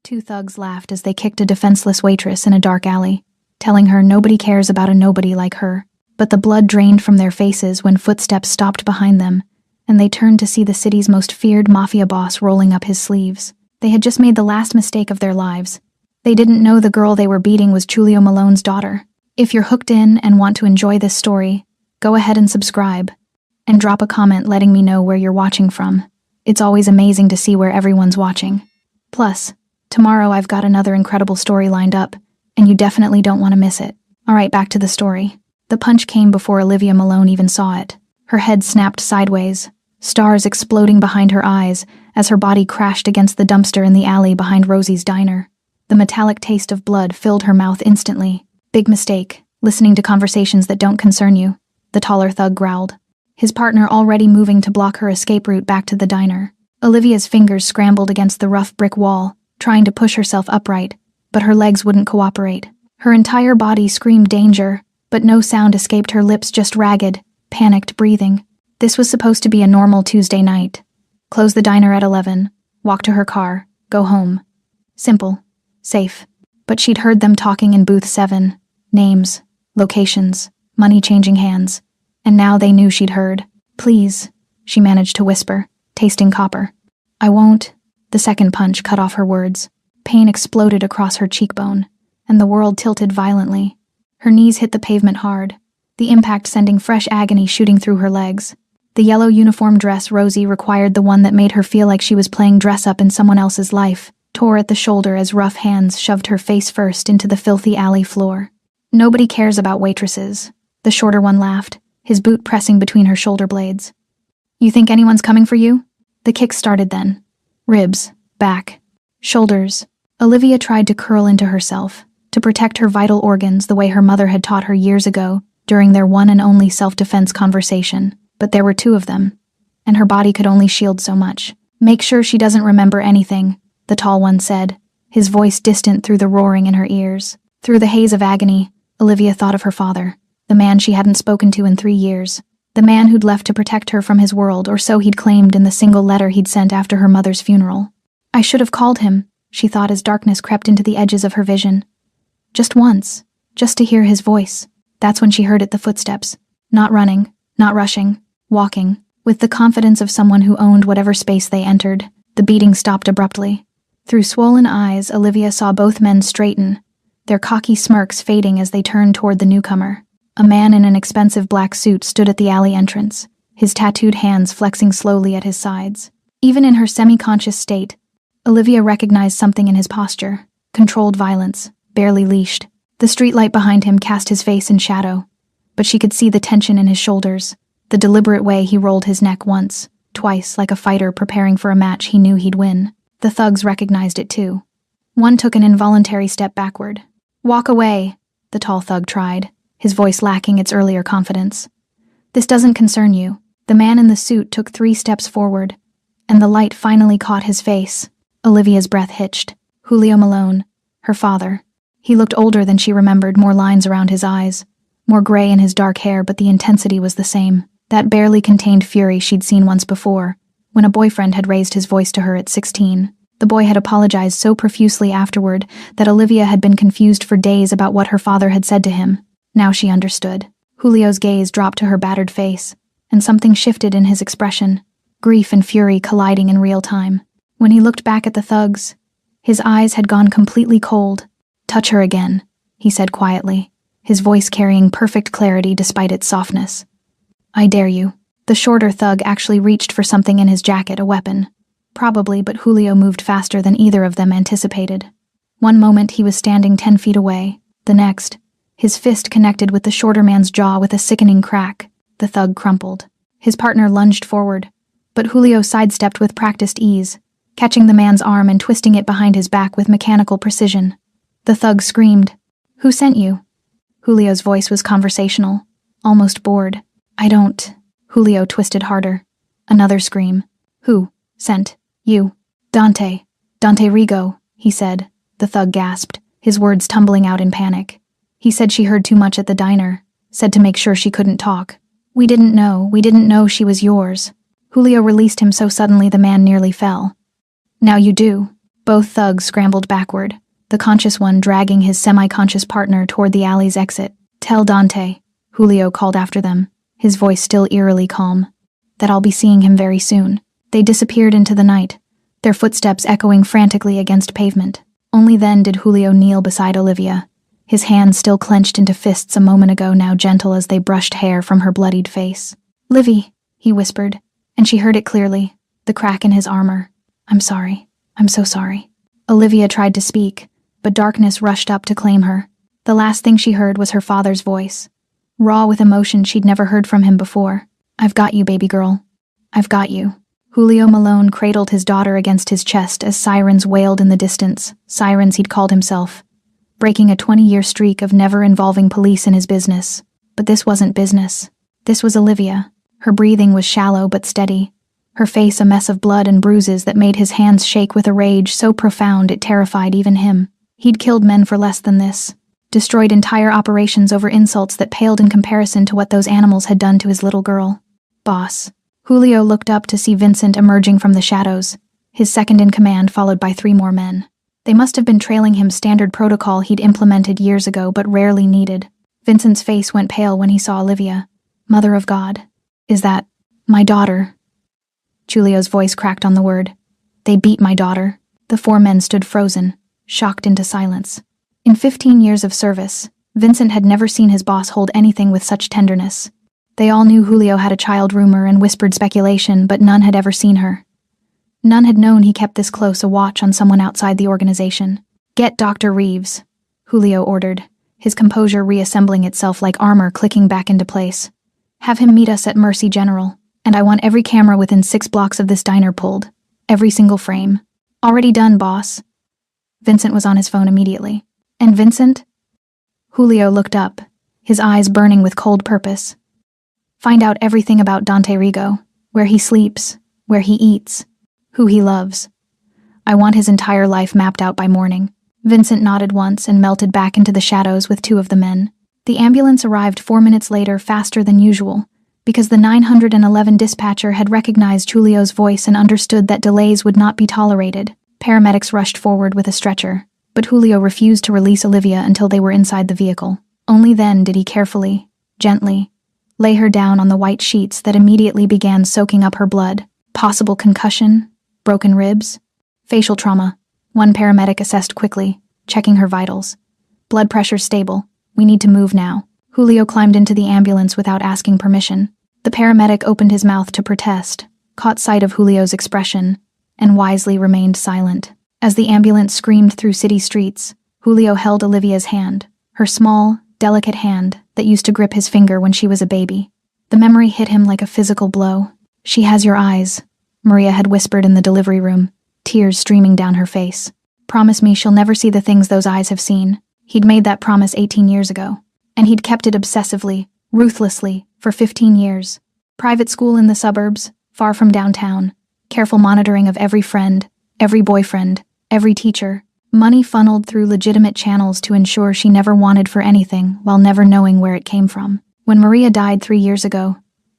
Two thugs laughed as they kicked a defenseless waitress in a dark alley, telling her nobody cares about a nobody like her. But the blood drained from their faces when footsteps stopped behind them, and they turned to see the city's most feared mafia boss rolling up his sleeves. They had just made the last mistake of their lives. They didn't know the girl they were beating was Giulio Malone's daughter. If you're hooked in and want to enjoy this story, go ahead and subscribe, and drop a comment letting me know where you're watching from. It's always amazing to see where everyone's watching. Plus, tomorrow I've got another incredible story lined up, and you definitely don't want to miss it. Alright, back to the story. The punch came before Olivia Malone even saw it. Her head snapped sideways, stars exploding behind her eyes as her body crashed against the dumpster in the alley behind Rosie's diner. The metallic taste of blood filled her mouth instantly. Big mistake, listening to conversations that don't concern you, the taller thug growled, his partner already moving to block her escape route back to the diner. Olivia's fingers scrambled against the rough brick wall, trying to push herself upright, but her legs wouldn't cooperate. Her entire body screamed danger, but no sound escaped her lips, just ragged, panicked breathing. This was supposed to be a normal Tuesday night. Close the diner at 11, walk to her car, go home. Simple. Safe. But she'd heard them talking in booth 7. Names, locations, money changing hands. And now they knew she'd heard. Please, she managed to whisper, tasting copper. I won't. The second punch cut off her words. Pain exploded across her cheekbone, and the world tilted violently. Her knees hit the pavement hard, the impact sending fresh agony shooting through her legs. The yellow uniform dress Rosie required, the one that made her feel like she was playing dress-up in someone else's life, tore at the shoulder as rough hands shoved her face first into the filthy alley floor. Nobody cares about waitresses, the shorter one laughed, his boot pressing between her shoulder blades. You think anyone's coming for you? The kick started then. Ribs, back, shoulders. Olivia tried to curl into herself, to protect her vital organs the way her mother had taught her years ago during their one and only self-defense conversation. But there were two of them, and her body could only shield so much. Make sure she doesn't remember anything, the tall one said, his voice distant through the roaring in her ears. Through the haze of agony, Olivia thought of her father, the man she hadn't spoken to in 3 years, the man who'd left to protect her from his world, or so he'd claimed in the single letter he'd sent after her mother's funeral. I should have called him, she thought as darkness crept into the edges of her vision. Just once, just to hear his voice. That's when she heard it, the footsteps. Not running, not rushing, walking, with the confidence of someone who owned whatever space they entered. The beating stopped abruptly. Through swollen eyes, Olivia saw both men straighten, their cocky smirks fading as they turned toward the newcomer. A man in an expensive black suit stood at the alley entrance, his tattooed hands flexing slowly at his sides. Even in her semi-conscious state, Olivia recognized something in his posture, controlled violence, barely leashed. The streetlight behind him cast his face in shadow, but she could see the tension in his shoulders, the deliberate way he rolled his neck once, twice, like a fighter preparing for a match he knew he'd win. The thugs recognized it too. One took an involuntary step backward. Walk away, the tall thug tried, his voice lacking its earlier confidence. This doesn't concern you. The man in the suit took 3 steps forward, and the light finally caught his face. Olivia's breath hitched. Giulio Malone, her father. He looked older than she remembered, more lines around his eyes, more gray in his dark hair, but the intensity was the same. That barely contained fury she'd seen once before, when a boyfriend had raised his voice to her at 16. The boy had apologized so profusely afterward that Olivia had been confused for days about what her father had said to him. Now she understood. Julio's gaze dropped to her battered face, and something shifted in his expression, grief and fury colliding in real time. When he looked back at the thugs, his eyes had gone completely cold. Touch her again, he said quietly, his voice carrying perfect clarity despite its softness. I dare you. The shorter thug actually reached for something in his jacket, a weapon. Probably, but Giulio moved faster than either of them anticipated. One moment he was standing 10 feet away, the next, his fist connected with the shorter man's jaw with a sickening crack. The thug crumpled. His partner lunged forward, but Giulio sidestepped with practiced ease, catching the man's arm and twisting it behind his back with mechanical precision. The thug screamed, "Who sent you?" Julio's voice was conversational, almost bored. I don't. Giulio twisted harder. Another scream. Who sent you? Dante Rigo, he said. The thug gasped, his words tumbling out in panic. He said she heard too much at the diner, said to make sure she couldn't talk. We didn't know she was yours. Giulio released him so suddenly the man nearly fell. Now you do. Both thugs scrambled backward, the conscious one dragging his semi-conscious partner toward the alley's exit. "Tell Dante," Julio called after them, his voice still eerily calm, "that I'll be seeing him very soon." They disappeared into the night, their footsteps echoing frantically against pavement. Only then did Julio kneel beside Olivia, his hands still clenched into fists a moment ago, now gentle as they brushed hair from her bloodied face. "Livy," he whispered, and she heard it clearly, the crack in his armor. "I'm sorry. I'm so sorry." Olivia tried to speak, but darkness rushed up to claim her. The last thing she heard was her father's voice, raw with emotion she'd never heard from him before. "I've got you, baby girl. I've got you." Julio Malone cradled his daughter against his chest as sirens wailed in the distance, sirens he'd called himself, breaking a 20-year streak of never involving police in his business. But this wasn't business. This was Olivia. Her breathing was shallow but steady, her face a mess of blood and bruises that made his hands shake with a rage so profound it terrified even him. He'd killed men for less than this, destroyed entire operations over insults that paled in comparison to what those animals had done to his little girl. "Boss." Julio looked up to see Vincent emerging from the shadows, his second in command followed by 3 more men. They must have been trailing him standard protocol he'd implemented years ago but rarely needed. Vincent's face went pale when he saw Olivia. "Mother of God. Is that my daughter?" Julio's voice cracked on the word. "They beat my daughter." The 4 men stood frozen, shocked into silence. In 15 years of service, Vincent had never seen his boss hold anything with such tenderness. They all knew Julio had a child rumor and whispered speculation, but none had ever seen her. None had known he kept this close a watch on someone outside the organization. "Get Dr. Reeves," Julio ordered, his composure reassembling itself like armor clicking back into place. "Have him meet us at Mercy General, and I want every camera within 6 blocks of this diner pulled. Every single frame." "Already done, boss." Vincent was on his phone immediately. "And Vincent?" Julio looked up, his eyes burning with cold purpose. "Find out everything about Dante Rigo, where he sleeps, where he eats, who he loves. I want his entire life mapped out by morning." Vincent nodded once and melted back into the shadows with 2 of the men. The ambulance arrived 4 minutes later, faster than usual, because the 911 dispatcher had recognized Julio's voice and understood that delays would not be tolerated. Paramedics rushed forward with a stretcher, but Julio refused to release Olivia until they were inside the vehicle. Only then did he carefully, gently, lay her down on the white sheets that immediately began soaking up her blood. Possible concussion, broken ribs, facial trauma. One paramedic assessed quickly, checking her vitals. "Blood pressure stable. We need to move now." Julio climbed into the ambulance without asking permission. The paramedic opened his mouth to protest, caught sight of Julio's expression, and wisely remained silent. As the ambulance screamed through city streets, Julio held Olivia's hand, her small, delicate hand that used to grip his finger when she was a baby. The memory hit him like a physical blow. "She has your eyes," Maria had whispered in the delivery room, tears streaming down her face. "Promise me she'll never see the things those eyes have seen." He'd made that promise 18 years ago, and he'd kept it obsessively, ruthlessly, for 15 years. Private school in the suburbs, far from downtown, careful monitoring of every friend, every boyfriend, every teacher, money funneled through legitimate channels to ensure she never wanted for anything while never knowing where it came from. When Maria died 3 years ago,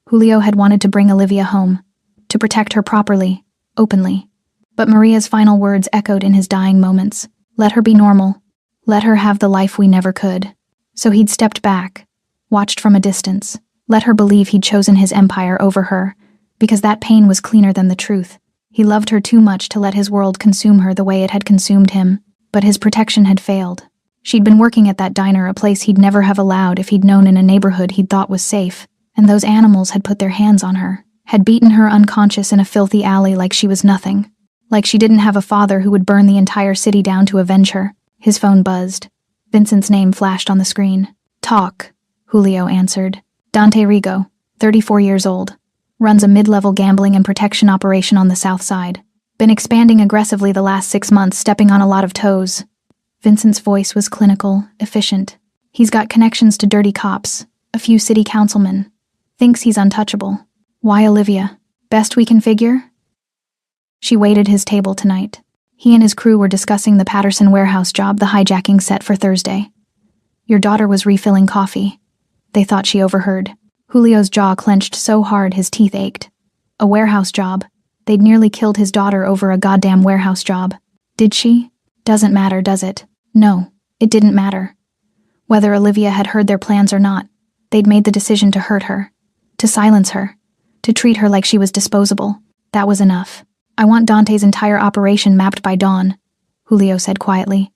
Julio had wanted to bring Olivia home, to protect her properly, openly. But Maria's final words echoed in his dying moments. "Let her be normal. Let her have the life we never could." So he'd stepped back, watched from a distance, let her believe he'd chosen his empire over her, because that pain was cleaner than the truth. He loved her too much to let his world consume her the way it had consumed him, but his protection had failed. She'd been working at that diner, a place he'd never have allowed if he'd known in a neighborhood he'd thought was safe, and those animals had put their hands on her, had beaten her unconscious in a filthy alley like she was nothing, like she didn't have a father who would burn the entire city down to avenge her. His phone buzzed. Vincent's name flashed on the screen. "Talk," Julio answered. "Dante Rigo, 34 years old. Runs a mid-level gambling and protection operation on the south side. Been expanding aggressively the last 6 months, stepping on a lot of toes." Vincent's voice was clinical, efficient. "He's got connections to dirty cops, a few city councilmen. Thinks he's untouchable. Why Olivia? Best we can figure?" She waited his table tonight. He and his crew were discussing the Patterson warehouse job the hijacking set for Thursday. Your daughter was refilling coffee. They thought she overheard. Julio's jaw clenched so hard his teeth ached. A warehouse job. They'd nearly killed his daughter over a goddamn warehouse job. Did she? Doesn't matter, does it? No, it didn't matter. Whether Olivia had heard their plans or not, they'd made the decision to hurt her, to silence her, to treat her like she was disposable. That was enough. I want Dante's entire operation mapped by dawn, Julio said quietly.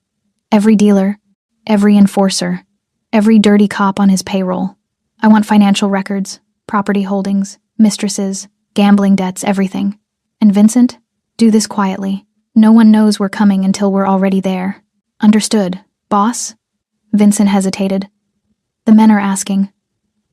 Every dealer, every enforcer, every dirty cop on his payroll. I want financial records, property holdings, mistresses, gambling debts, everything. And Vincent? Do this quietly. No one knows we're coming until we're already there. Understood, boss? Vincent hesitated. The men are asking.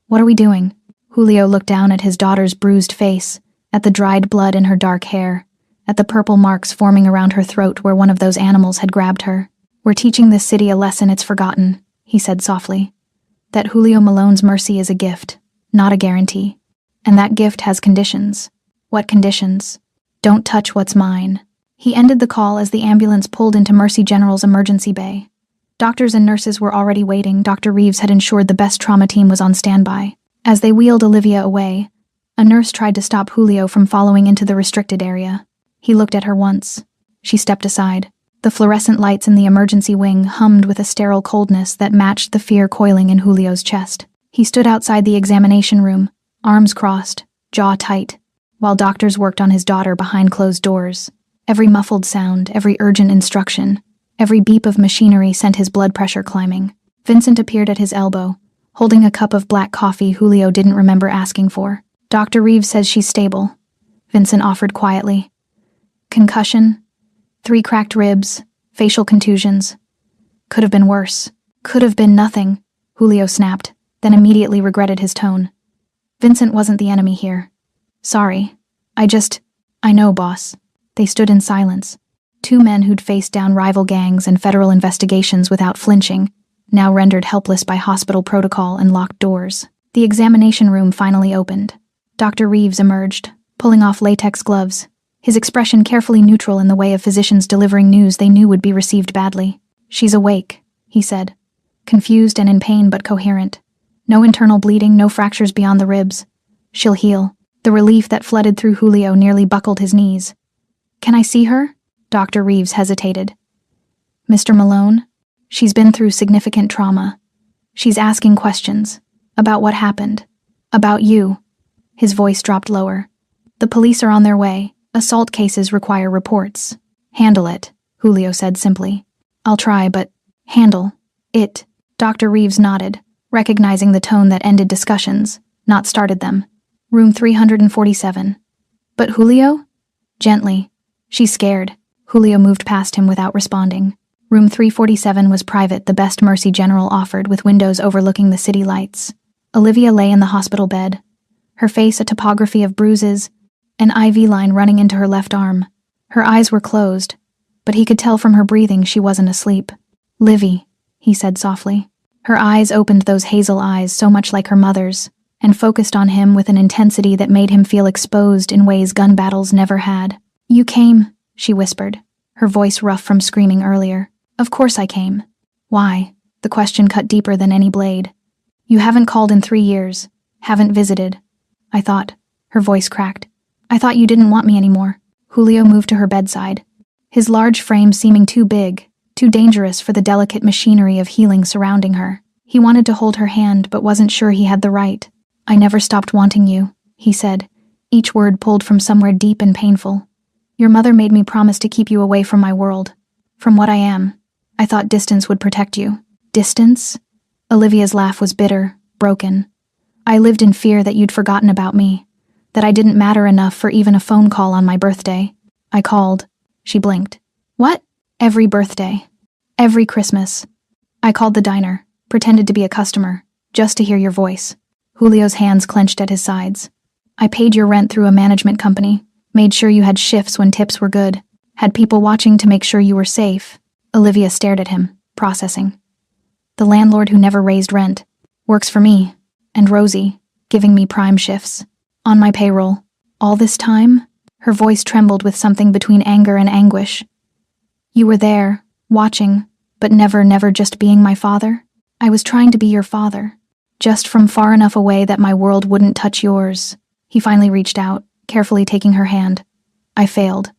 What are we doing? Julio looked down at his daughter's bruised face, at the dried blood in her dark hair, at the purple marks forming around her throat where one of those animals had grabbed her. We're teaching this city a lesson it's forgotten, he said softly. That Julio Malone's mercy is a gift, not a guarantee. And that gift has conditions. What conditions? Don't touch what's mine. He ended the call as the ambulance pulled into Mercy General's emergency bay. Doctors and nurses were already waiting. Dr. Reeves had ensured the best trauma team was on standby. As they wheeled Olivia away, a nurse tried to stop Julio from following into the restricted area. He looked at her once. She stepped aside. The fluorescent lights in the emergency wing hummed with a sterile coldness that matched the fear coiling in Julio's chest. He stood outside the examination room, arms crossed, jaw tight, while doctors worked on his daughter behind closed doors. Every muffled sound, every urgent instruction, every beep of machinery sent his blood pressure climbing. Vincent appeared at his elbow, holding a cup of black coffee Julio didn't remember asking for. Dr. Reeves says she's stable, Vincent offered quietly. Concussion, 3 cracked ribs, facial contusions. Could have been worse. Could have been nothing, Julio snapped, then immediately regretted his tone. Vincent wasn't the enemy here. Sorry. I know, boss. They stood in silence. 2 men who'd faced down rival gangs and federal investigations without flinching, now rendered helpless by hospital protocol and locked doors. The examination room finally opened. Dr. Reeves emerged, pulling off latex gloves, his expression carefully neutral in the way of physicians delivering news they knew would be received badly. She's awake, he said, confused and in pain but coherent. No internal bleeding, no fractures beyond the ribs. She'll heal. The relief that flooded through Julio nearly buckled his knees. Can I see her? Dr. Reeves hesitated. Mr. Malone? She's been through significant trauma. She's asking questions. About what happened. About you. His voice dropped lower. The police are on their way. Assault cases require reports. Handle it, Julio said simply. I'll try, but handle it. Dr. Reeves nodded, recognizing the tone that ended discussions, not started them. Room 347. But Julio? Gently. She's scared. Julio moved past him without responding. Room 347 was private, the best Mercy General offered, with windows overlooking the city lights. Olivia lay in the hospital bed, her face a topography of bruises, an IV line running into her left arm. Her eyes were closed, but he could tell from her breathing she wasn't asleep. Livy, he said softly. Her eyes opened, those hazel eyes so much like her mother's, and focused on him with an intensity that made him feel exposed in ways gun battles never had. You came, she whispered, her voice rough from screaming earlier. Of course I came. Why? The question cut deeper than any blade. You haven't called in 3 years, haven't visited. I thought, her voice cracked. I thought you didn't want me anymore. Julio moved to her bedside, his large frame seeming too big, too dangerous for the delicate machinery of healing surrounding her. He wanted to hold her hand but wasn't sure he had the right. I never stopped wanting you, he said, each word pulled from somewhere deep and painful. Your mother made me promise to keep you away from my world, from what I am. I thought distance would protect you. Distance? Olivia's laugh was bitter, broken. I lived in fear that you'd forgotten about me, that I didn't matter enough for even a phone call on my birthday. I called. She blinked. What? Every birthday. Every Christmas. I called the diner, pretended to be a customer, just to hear your voice. Julio's hands clenched at his sides. I paid your rent through a management company, made sure you had shifts when tips were good, had people watching to make sure you were safe. Olivia stared at him, processing. The landlord who never raised rent. Works for me. And Rosie, giving me prime shifts. On my payroll. All this time? Her voice trembled with something between anger and anguish. You were there, watching, but never just being my father? I was trying to be your father. Just from far enough away that my world wouldn't touch yours. He finally reached out, carefully taking her hand. I failed.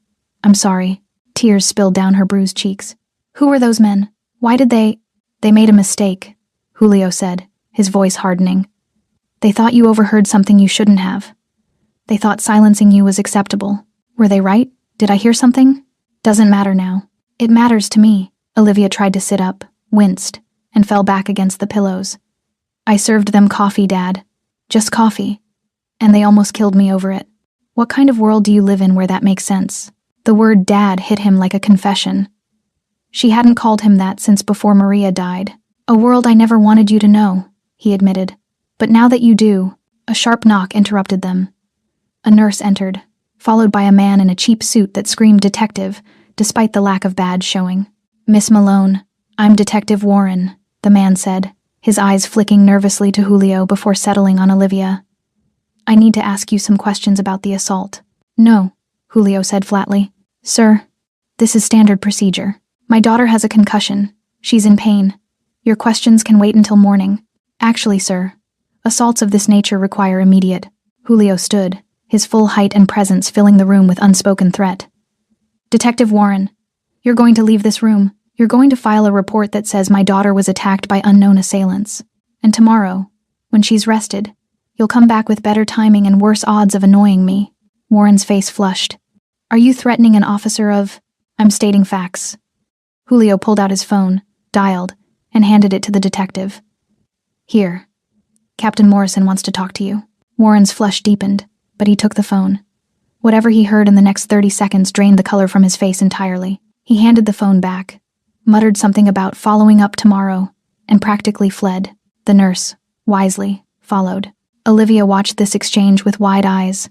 I'm sorry. Tears spilled down her bruised cheeks. Who were those men? Why did they made a mistake, Julio said, his voice hardening. They thought you overheard something you shouldn't have. They thought silencing you was acceptable. Were they right? Did I hear something? Doesn't matter now. It matters to me. Olivia tried to sit up, winced, and fell back against the pillows. I served them coffee, Dad. Just coffee. And they almost killed me over it. What kind of world do you live in where that makes sense? The word Dad hit him like a confession. She hadn't called him that since before Maria died. A world I never wanted you to know, he admitted. But now that you do, a sharp knock interrupted them. A nurse entered, followed by a man in a cheap suit that screamed detective, despite the lack of badge showing. Miss Malone, I'm Detective Warren, the man said, his eyes flicking nervously to Julio before settling on Olivia. I need to ask you some questions about the assault. No, Julio said flatly. Sir, this is standard procedure. My daughter has a concussion. She's in pain. Your questions can wait until morning. Actually, sir, assaults of this nature require immediate. Julio stood, his full height and presence filling the room with unspoken threat. Detective Warren, you're going to leave this room. You're going to file a report that says my daughter was attacked by unknown assailants. And tomorrow, when she's rested, you'll come back with better timing and worse odds of annoying me. Warren's face flushed. Are you threatening an officer of... I'm stating facts. Julio pulled out his phone, dialed, and handed it to the detective. Here. Captain Morrison wants to talk to you. Warren's flush deepened, but he took the phone. Whatever he heard in the next 30 seconds drained the color from his face entirely. He handed the phone back, muttered something about following up tomorrow, and practically fled. The nurse, wisely, followed. Olivia watched this exchange with wide eyes.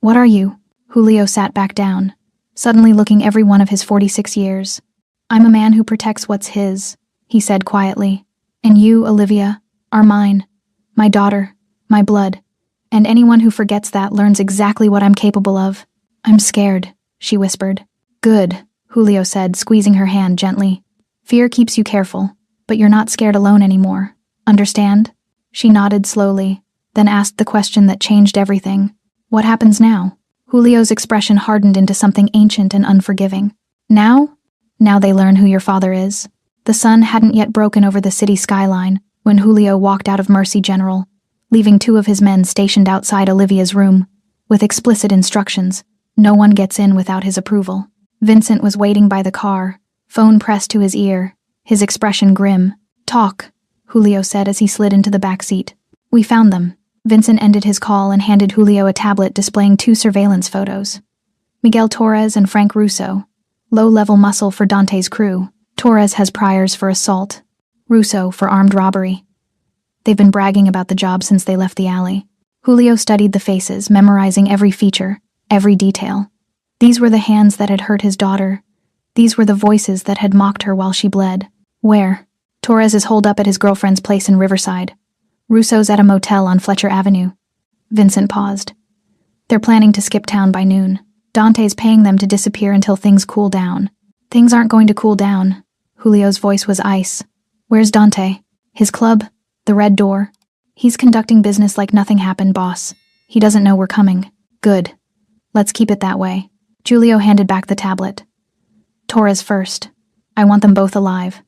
What are you? Julio sat back down, suddenly looking every one of his 46 years. I'm a man who protects what's his, he said quietly. And you, Olivia, are mine. My daughter, my blood. And anyone who forgets that learns exactly what I'm capable of. I'm scared, she whispered. Good, Julio said, squeezing her hand gently. Fear keeps you careful, but you're not scared alone anymore. Understand? She nodded slowly, then asked the question that changed everything. What happens now? Julio's expression hardened into something ancient and unforgiving. Now? Now they learn who your father is. The sun hadn't yet broken over the city skyline when Julio walked out of Mercy General, leaving 2 of his men stationed outside Olivia's room, with explicit instructions. No one gets in without his approval. Vincent was waiting by the car, phone pressed to his ear, his expression grim. Talk, Julio said as he slid into the back seat. We found them. Vincent ended his call and handed Julio a tablet displaying 2 surveillance photos. Miguel Torres and Frank Russo, low-level muscle for Dante's crew. Torres has priors for assault, Russo for armed robbery. They've been bragging about the job since they left the alley. Julio studied the faces, memorizing every feature, every detail. These were the hands that had hurt his daughter. These were the voices that had mocked her while she bled. Where? Torres is holed up at his girlfriend's place in Riverside. Russo's at a motel on Fletcher Avenue. Vincent paused. They're planning to skip town by noon. Dante's paying them to disappear until things cool down. Things aren't going to cool down. Julio's voice was ice. Where's Dante? His club? The Red Door? He's conducting business like nothing happened, boss. He doesn't know we're coming. Good. Let's keep it that way. Julio handed back the tablet. Torres first. I want them both alive.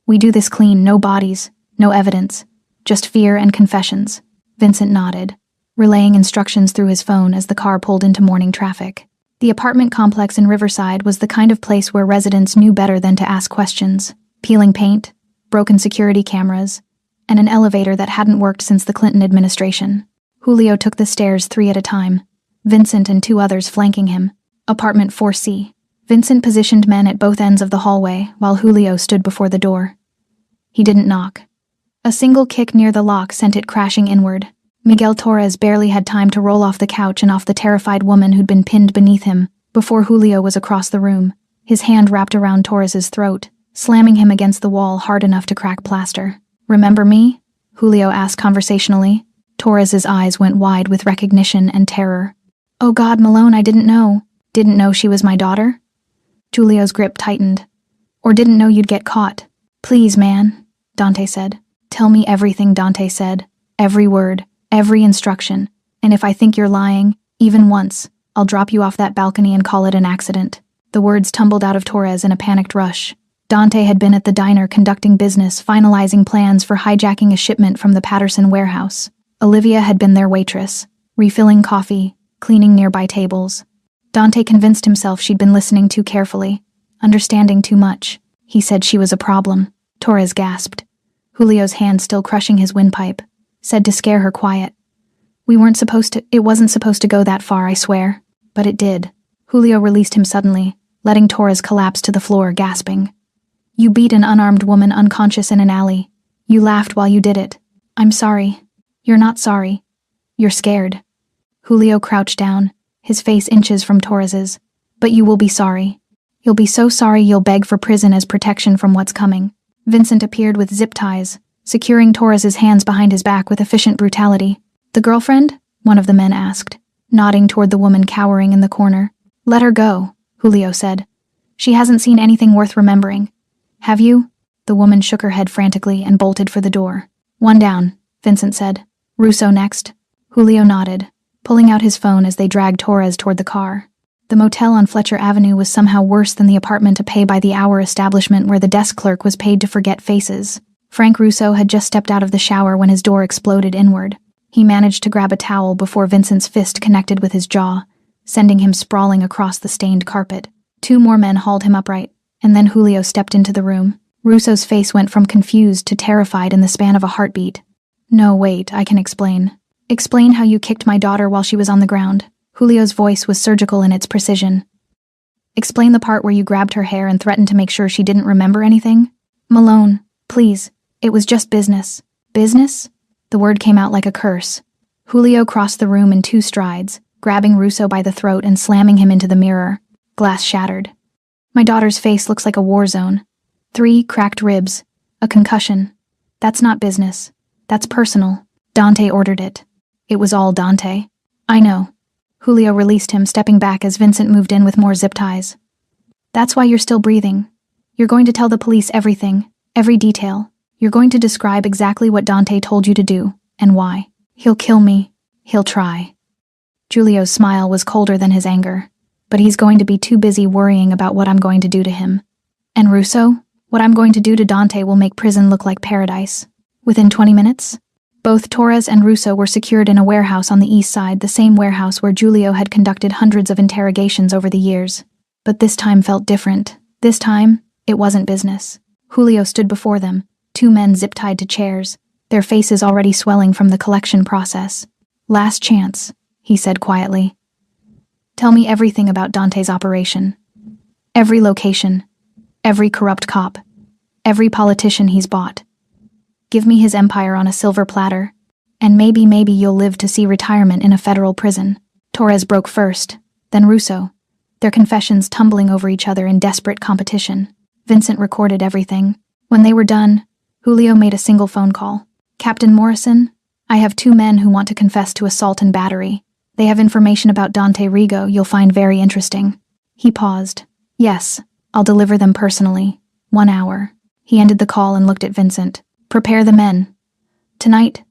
We do this clean, no bodies, no evidence. Just fear and confessions. Vincent nodded, relaying instructions through his phone as the car pulled into morning traffic. The apartment complex in Riverside was the kind of place where residents knew better than to ask questions. Peeling paint, broken security cameras, and an elevator that hadn't worked since the Clinton administration. Julio took the stairs 3 at a time, Vincent and 2 others flanking him. Apartment 4C. Vincent positioned men at both ends of the hallway while Julio stood before the door. He didn't knock. A single kick near the lock sent it crashing inward. Miguel Torres barely had time to roll off the couch and off the terrified woman who'd been pinned beneath him before Julio was across the room, his hand wrapped around Torres's throat, slamming him against the wall hard enough to crack plaster. Remember me? Julio asked conversationally. Torres's eyes went wide with recognition and terror. Oh God, Malone, I didn't know. Didn't know she was my daughter? Julio's grip tightened. Or didn't know you'd get caught. Please, man, Dante said. Tell me everything, Dante said. Every word, every instruction. And if I think you're lying, even once, I'll drop you off that balcony and call it an accident. The words tumbled out of Torres in a panicked rush. Dante had been at the diner conducting business, finalizing plans for hijacking a shipment from the Patterson warehouse. Olivia had been their waitress, refilling coffee, cleaning nearby tables. Dante convinced himself she'd been listening too carefully, understanding too much. He said she was a problem. Torres gasped. Julio's hand still crushing his windpipe, said to scare her quiet. It wasn't supposed to go that far, I swear. But it did. Julio released him suddenly, letting Torres collapse to the floor, gasping. You beat an unarmed woman unconscious in an alley. You laughed while you did it. I'm sorry. You're not sorry. You're scared. Julio crouched down, his face inches from Torres's. But you will be sorry. You'll be so sorry you'll beg for prison as protection from what's coming. Vincent appeared with zip ties, securing Torres's hands behind his back with efficient brutality. The girlfriend? One of the men asked, nodding toward the woman cowering in the corner. Let her go, Julio said. She hasn't seen anything worth remembering. Have you? The woman shook her head frantically and bolted for the door. One down, Vincent said. Russo next. Julio nodded, pulling out his phone as they dragged Torres toward the car. The motel on Fletcher Avenue was somehow worse than the apartment a pay-by-the-hour establishment where the desk clerk was paid to forget faces. Frank Russo had just stepped out of the shower when his door exploded inward. He managed to grab a towel before Vincent's fist connected with his jaw, sending him sprawling across the stained carpet. 2 more men hauled him upright, and then Julio stepped into the room. Russo's face went from confused to terrified in the span of a heartbeat. No, wait, I can explain. Explain how you kicked my daughter while she was on the ground. Julio's voice was surgical in its precision. Explain the part where you grabbed her hair and threatened to make sure she didn't remember anything. Malone, please, it was just business. Business? The word came out like a curse. Julio crossed the room in 2 strides, grabbing Russo by the throat and slamming him into the mirror. Glass shattered. My daughter's face looks like a war zone. 3 cracked ribs. A concussion. That's not business. That's personal. Dante ordered it. It was all Dante. I know. Julio released him, stepping back as Vincent moved in with more zip ties. That's why you're still breathing. You're going to tell the police everything, every detail. You're going to describe exactly what Dante told you to do, and why. He'll kill me. He'll try. Julio's smile was colder than his anger, but he's going to be too busy worrying about what I'm going to do to him. And Russo, what I'm going to do to Dante will make prison look like paradise. Within 20 minutes, both Torres and Russo were secured in a warehouse on the east side, the same warehouse where Julio had conducted hundreds of interrogations over the years. But this time felt different. This time, it wasn't business. Julio stood before them, 2 men zip-tied to chairs, their faces already swelling from the collection process. Last chance, he said quietly. Tell me everything about Dante's operation. Every location, every corrupt cop, every politician he's bought. Give me his empire on a silver platter, and maybe you'll live to see retirement in a federal prison. Torres broke first, then Russo, their confessions tumbling over each other in desperate competition. Vincent recorded everything. When they were done, Julio made a single phone call. Captain Morrison, I have 2 men who want to confess to assault and battery. They have information about Dante Rigo you'll find very interesting. He paused. Yes, I'll deliver them personally. 1 hour. He ended the call and looked at Vincent. Prepare the men. Tonight,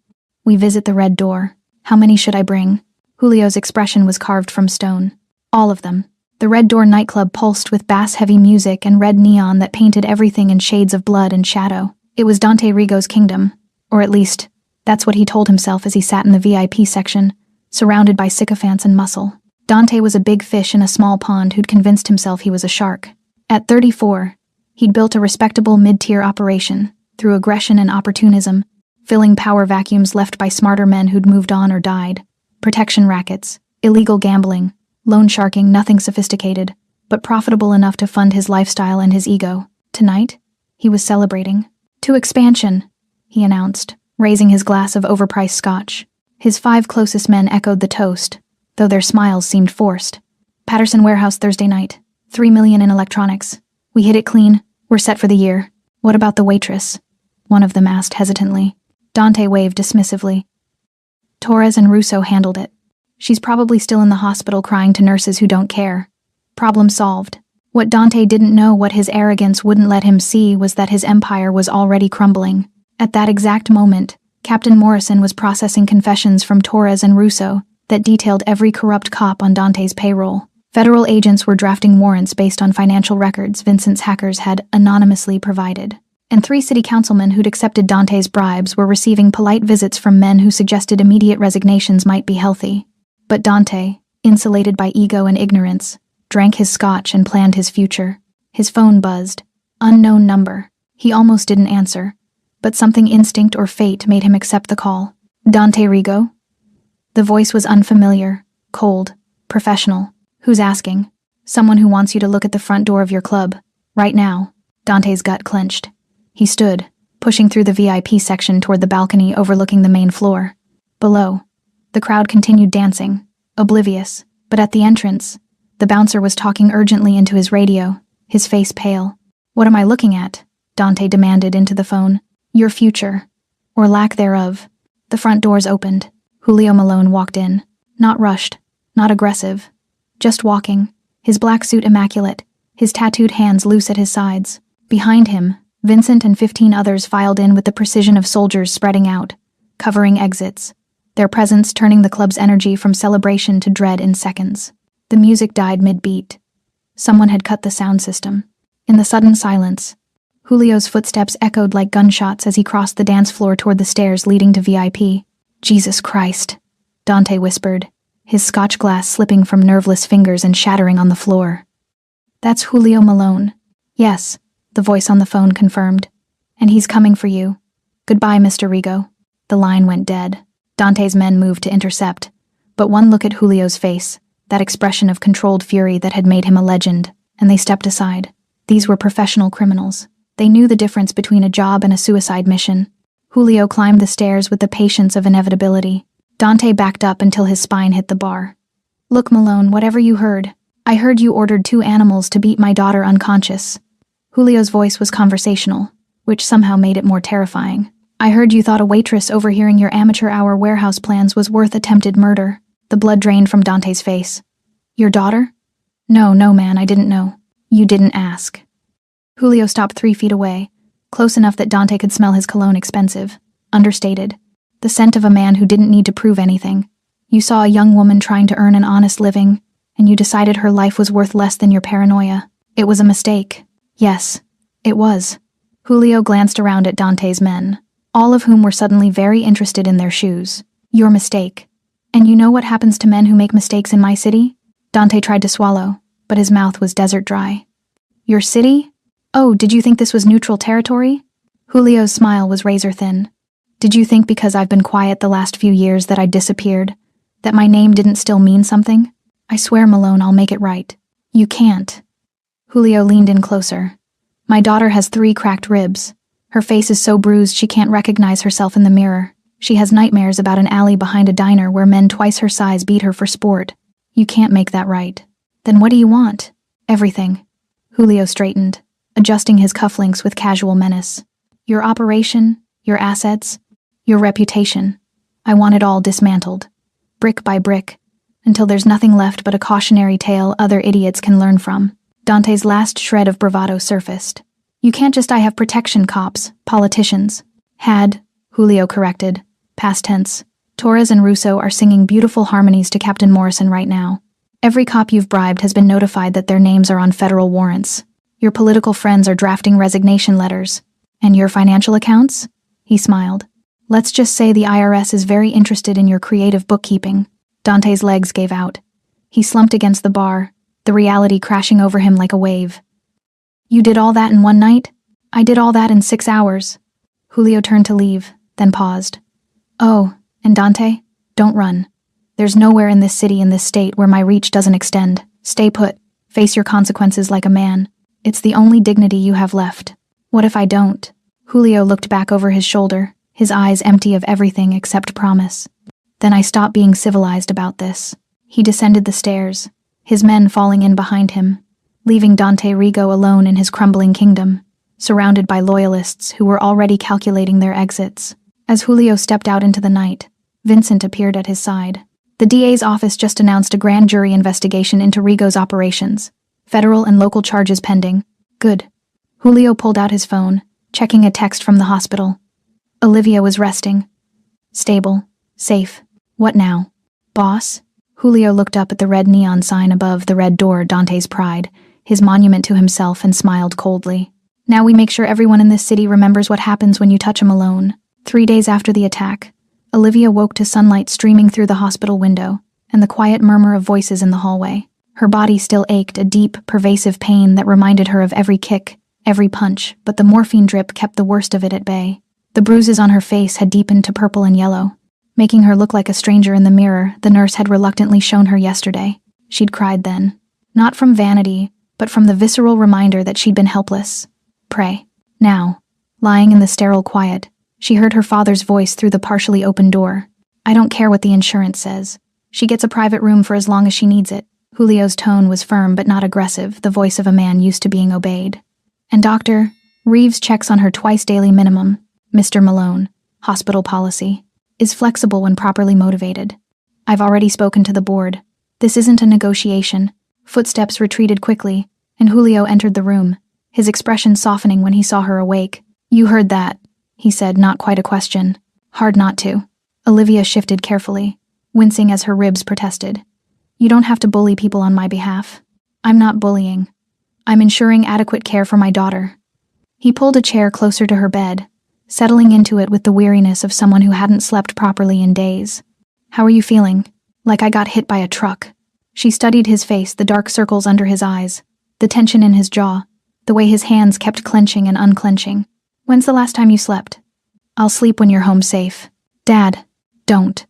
we visit the Red Door. How many should I bring? Julio's expression was carved from stone. All of them. The Red Door nightclub pulsed with bass-heavy music and red neon that painted everything in shades of blood and shadow. It was Dante Rigo's kingdom, or at least, that's what he told himself as he sat in the VIP section, surrounded by sycophants and muscle. Dante was a big fish in a small pond who'd convinced himself he was a shark. At 34, he'd built a respectable mid-tier operation, through aggression and opportunism, filling power vacuums left by smarter men who'd moved on or died. Protection rackets, illegal gambling, loan sharking, nothing sophisticated, but profitable enough to fund his lifestyle and his ego. Tonight, he was celebrating. To expansion, he announced, raising his glass of overpriced scotch. His 5 closest men echoed the toast, though their smiles seemed forced. Patterson Warehouse Thursday night. 3 million in electronics. We hit it clean. We're set for the year. What about the waitress? One of them asked hesitantly. Dante waved dismissively. Torres and Russo handled it. She's probably still in the hospital crying to nurses who don't care. Problem solved. What Dante didn't know, what his arrogance wouldn't let him see, was that his empire was already crumbling. At that exact moment, Captain Morrison was processing confessions from Torres and Russo that detailed every corrupt cop on Dante's payroll. Federal agents were drafting warrants based on financial records Vincent's hackers had anonymously provided. And 3 city councilmen who'd accepted Dante's bribes were receiving polite visits from men who suggested immediate resignations might be healthy. But Dante, insulated by ego and ignorance, drank his scotch and planned his future. His phone buzzed. Unknown number. He almost didn't answer, but something instinct or fate made him accept the call. Dante Rigo? The voice was unfamiliar, cold, professional. Who's asking? Someone who wants you to look at the front door of your club. Right now. Dante's gut clenched. He stood, pushing through the VIP section toward the balcony overlooking the main floor. Below, the crowd continued dancing, oblivious, but at the entrance, the bouncer was talking urgently into his radio, his face pale. What am I looking at? Dante demanded into the phone. Your future. Or lack thereof. The front doors opened. Julio Malone walked in. Not rushed, not aggressive. Just walking, his black suit immaculate, his tattooed hands loose at his sides. Behind him, Vincent and 15 others filed in with the precision of soldiers spreading out, covering exits, their presence turning the club's energy from celebration to dread in seconds. The music died mid-beat. Someone had cut the sound system. In the sudden silence, Julio's footsteps echoed like gunshots as he crossed the dance floor toward the stairs leading to VIP. Jesus Christ, Dante whispered, his scotch glass slipping from nerveless fingers and shattering on the floor. That's Julio Malone. Yes, the voice on the phone confirmed. And he's coming for you. Goodbye, Mr. Rigo. The line went dead. Dante's men moved to intercept, but one look at Julio's face, that expression of controlled fury that had made him a legend, and they stepped aside. These were professional criminals. They knew the difference between a job and a suicide mission. Julio climbed the stairs with the patience of inevitability. Dante backed up until his spine hit the bar. Look, Malone, whatever you heard. I heard you ordered 2 animals to beat my daughter unconscious. Julio's voice was conversational, which somehow made it more terrifying. I heard you thought a waitress overhearing your amateur hour warehouse plans was worth attempted murder. The blood drained from Dante's face. Your daughter? No, man, I didn't know. You didn't ask. Julio stopped 3 feet away, close enough that Dante could smell his cologne expensive, understated. The scent of a man who didn't need to prove anything. You saw a young woman trying to earn an honest living, and you decided her life was worth less than your paranoia. It was a mistake. Yes, it was. Julio glanced around at Dante's men, all of whom were suddenly very interested in their shoes. Your mistake. And you know what happens to men who make mistakes in my city? Dante tried to swallow, but his mouth was desert dry. Your city? Oh, did you think this was neutral territory? Julio's smile was razor thin. Did you think because I've been quiet the last few years that I disappeared, that my name didn't still mean something? I swear, Malone, I'll make it right. You can't. Julio leaned in closer. My daughter has 3 cracked ribs. Her face is so bruised she can't recognize herself in the mirror. She has nightmares about an alley behind a diner where men twice her size beat her for sport. You can't make that right. Then what do you want? Everything. Julio straightened, adjusting his cufflinks with casual menace. Your operation, your assets, your reputation. I want it all dismantled, brick by brick, until there's nothing left but a cautionary tale other idiots can learn from. Dante's last shred of bravado surfaced. You can't just I have protection cops, politicians. Had, Julio corrected, past tense. Torres and Russo are singing beautiful harmonies to Captain Morrison right now. Every cop you've bribed has been notified that their names are on federal warrants. Your political friends are drafting resignation letters. And your financial accounts? He smiled. Let's just say the IRS is very interested in your creative bookkeeping. Dante's legs gave out. He slumped against the bar, the reality crashing over him like a wave. You did all that in one night? I did all that in 6 hours. Julio turned to leave, then paused. Oh, and Dante, don't run. There's nowhere in this city, in this state, where my reach doesn't extend. Stay put. Face your consequences like a man. It's the only dignity you have left. What if I don't? Julio looked back over his shoulder, his eyes empty of everything except promise. Then I stopped being civilized about this. He descended the stairs, his men falling in behind him, leaving Dante Rigo alone in his crumbling kingdom, surrounded by loyalists who were already calculating their exits. As Julio stepped out into the night, Vincent appeared at his side. The DA's office just announced a grand jury investigation into Rigo's operations. Federal and local charges pending. Good. Julio pulled out his phone, checking a text from the hospital. Olivia was resting. Stable. Safe. What now? Boss? Julio looked up at the red neon sign above the red door, Dante's Pride, his monument to himself, and smiled coldly. Now we make sure everyone in this city remembers what happens when you touch him alone. 3 days after the attack, Olivia woke to sunlight streaming through the hospital window and the quiet murmur of voices in the hallway. Her body still ached, a deep, pervasive pain that reminded her of every kick, every punch, but the morphine drip kept the worst of it at bay. The bruises on her face had deepened to purple and yellow, making her look like a stranger in the mirror the nurse had reluctantly shown her yesterday. She'd cried then, not from vanity, but from the visceral reminder that she'd been helpless. Pray. Now, lying in the sterile quiet, she heard her father's voice through the partially open door. I don't care what the insurance says. She gets a private room for as long as she needs it. Julio's tone was firm but not aggressive, the voice of a man used to being obeyed. And Dr. Reeves checks on her twice daily minimum. Mr. Malone, hospital policy, is flexible when properly motivated. I've already spoken to the board. This isn't a negotiation. Footsteps retreated quickly, and Julio entered the room, his expression softening when he saw her awake. You heard that, he said, not quite a question. Hard not to. Olivia shifted carefully, wincing as her ribs protested. You don't have to bully people on my behalf. I'm not bullying. I'm ensuring adequate care for my daughter. He pulled a chair closer to her bed, settling into it with the weariness of someone who hadn't slept properly in days. How are you feeling? Like I got hit by a truck. She studied his face, the dark circles under his eyes, the tension in his jaw, the way his hands kept clenching and unclenching. When's the last time you slept? I'll sleep when you're home safe. Dad, don't.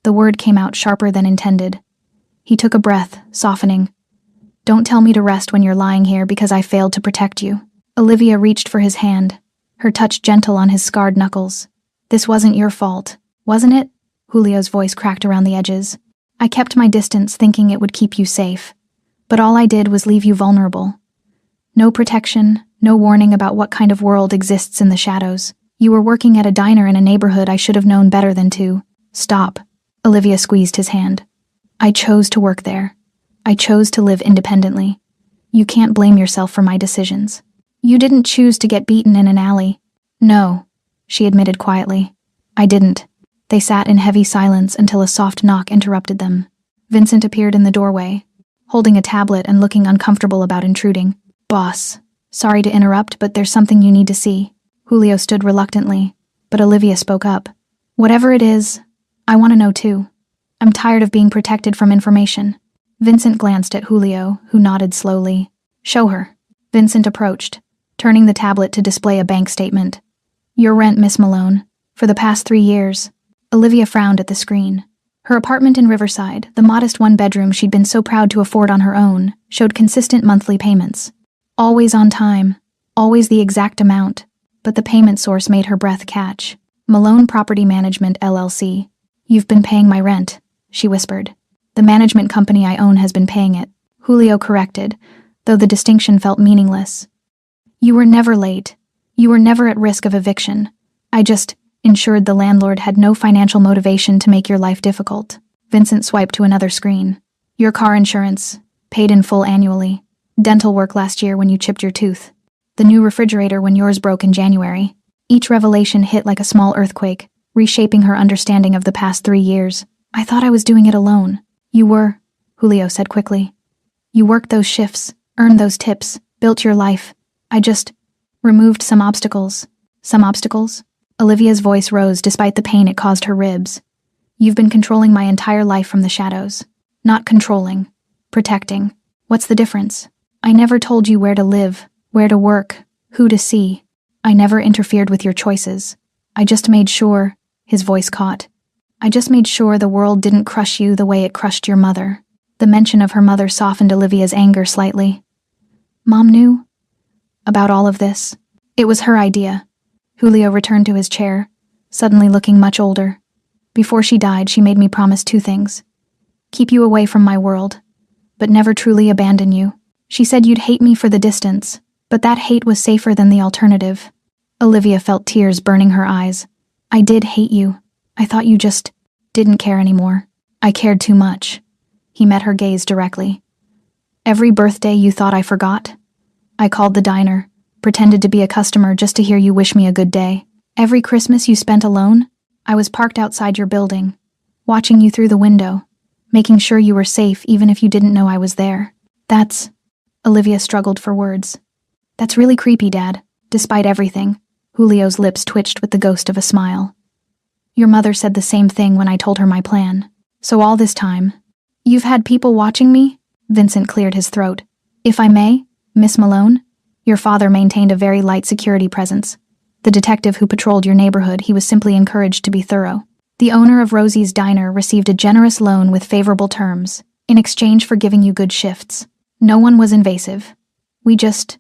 The word came out sharper than intended. He took a breath, softening. Don't tell me to rest when you're lying here because I failed to protect you. Olivia reached for his hand, her touch gentle on his scarred knuckles. This wasn't your fault, wasn't it? Julio's voice cracked around the edges. I kept my distance thinking it would keep you safe. But all I did was leave you vulnerable. No protection, no warning about what kind of world exists in the shadows. You were working at a diner in a neighborhood I should have known better than to. Stop. Olivia squeezed his hand. I chose to work there. I chose to live independently. You can't blame yourself for my decisions. You didn't choose to get beaten in an alley. No, she admitted quietly. I didn't. They sat in heavy silence until a soft knock interrupted them. Vincent appeared in the doorway, holding a tablet and looking uncomfortable about intruding. Boss, sorry to interrupt, but there's something you need to see. Julio stood reluctantly, but Olivia spoke up. Whatever it is, I want to know too. I'm tired of being protected from information. Vincent glanced at Julio, who nodded slowly. Show her. Vincent approached, turning the tablet to display a bank statement. Your rent, Miss Malone, for the past 3 years. Olivia frowned at the screen. Her apartment in Riverside, the modest one-bedroom she'd been so proud to afford on her own, showed consistent monthly payments. Always on time, always the exact amount, but the payment source made her breath catch. Malone Property Management, LLC. You've been paying my rent, she whispered. The management company I own has been paying it. Julio corrected, though the distinction felt meaningless. You were never late. You were never at risk of eviction. I just ensured the landlord had no financial motivation to make your life difficult. Vincent swiped to another screen. Your car insurance, paid in full annually. Dental work last year when you chipped your tooth. The new refrigerator when yours broke in January. Each revelation hit like a small earthquake, reshaping her understanding of the past 3 years. I thought I was doing it alone. You were, Julio said quickly. You worked those shifts, earned those tips, built your life. I just removed some obstacles. Some obstacles? Olivia's voice rose despite the pain it caused her ribs. You've been controlling my entire life from the shadows. Not controlling. Protecting. What's the difference? I never told you where to live, where to work, who to see. I never interfered with your choices. I just made sure, his voice caught. I just made sure the world didn't crush you the way it crushed your mother. The mention of her mother softened Olivia's anger slightly. Mom knew about all of this. It was her idea. Julio returned to his chair, suddenly looking much older. Before she died, she made me promise 2 things. Keep you away from my world, but never truly abandon you. She said you'd hate me for the distance, but that hate was safer than the alternative. Olivia felt tears burning her eyes. I did hate you. I thought you just didn't care anymore. I cared too much. He met her gaze directly. Every birthday you thought I forgot? I called the diner, pretended to be a customer just to hear you wish me a good day. Every Christmas you spent alone? I was parked outside your building, watching you through the window, making sure you were safe even if you didn't know I was there. That's... Olivia struggled for words. That's really creepy, Dad. Despite everything, Julio's lips twitched with the ghost of a smile. Your mother said the same thing when I told her my plan. So all this time, you've had people watching me? Vincent cleared his throat. If I may, Miss Malone, your father maintained a very light security presence. The detective who patrolled your neighborhood, he was simply encouraged to be thorough. The owner of Rosie's Diner received a generous loan with favorable terms, in exchange for giving you good shifts. No one was invasive. We just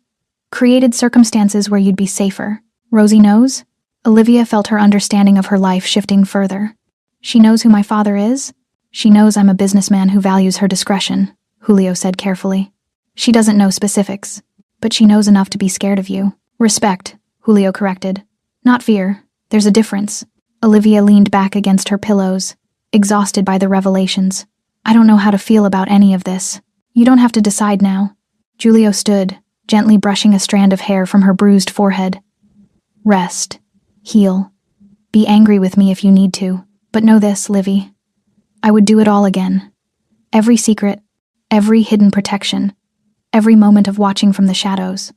created circumstances where you'd be safer. Rosie knows? Olivia felt her understanding of her life shifting further. She knows who my father is? She knows I'm a businessman who values her discretion, Julio said carefully. She doesn't know specifics, but she knows enough to be scared of you. Respect, Julio corrected. Not fear. There's a difference. Olivia leaned back against her pillows, exhausted by the revelations. I don't know how to feel about any of this. You don't have to decide now. Julio stood, gently brushing a strand of hair from her bruised forehead. Rest. Heal. Be angry with me if you need to, but know this, Livy. I would do it all again. Every secret, every hidden protection, every moment of watching from the shadows.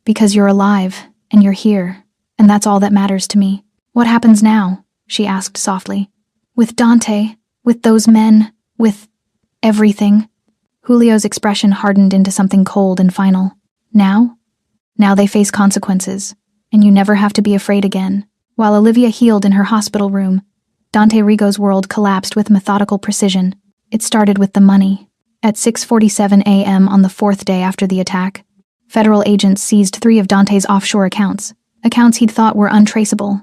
Because you're alive, and you're here, and that's all that matters to me. What happens now? She asked softly. With Dante, with those men, with everything. Julio's expression hardened into something cold and final. Now? Now they face consequences, and you never have to be afraid again. While Olivia healed in her hospital room, Dante Rigo's world collapsed with methodical precision. It started with the money. At 6:47 a.m. on the fourth day after the attack, federal agents seized 3 of Dante's offshore accounts he'd thought were untraceable,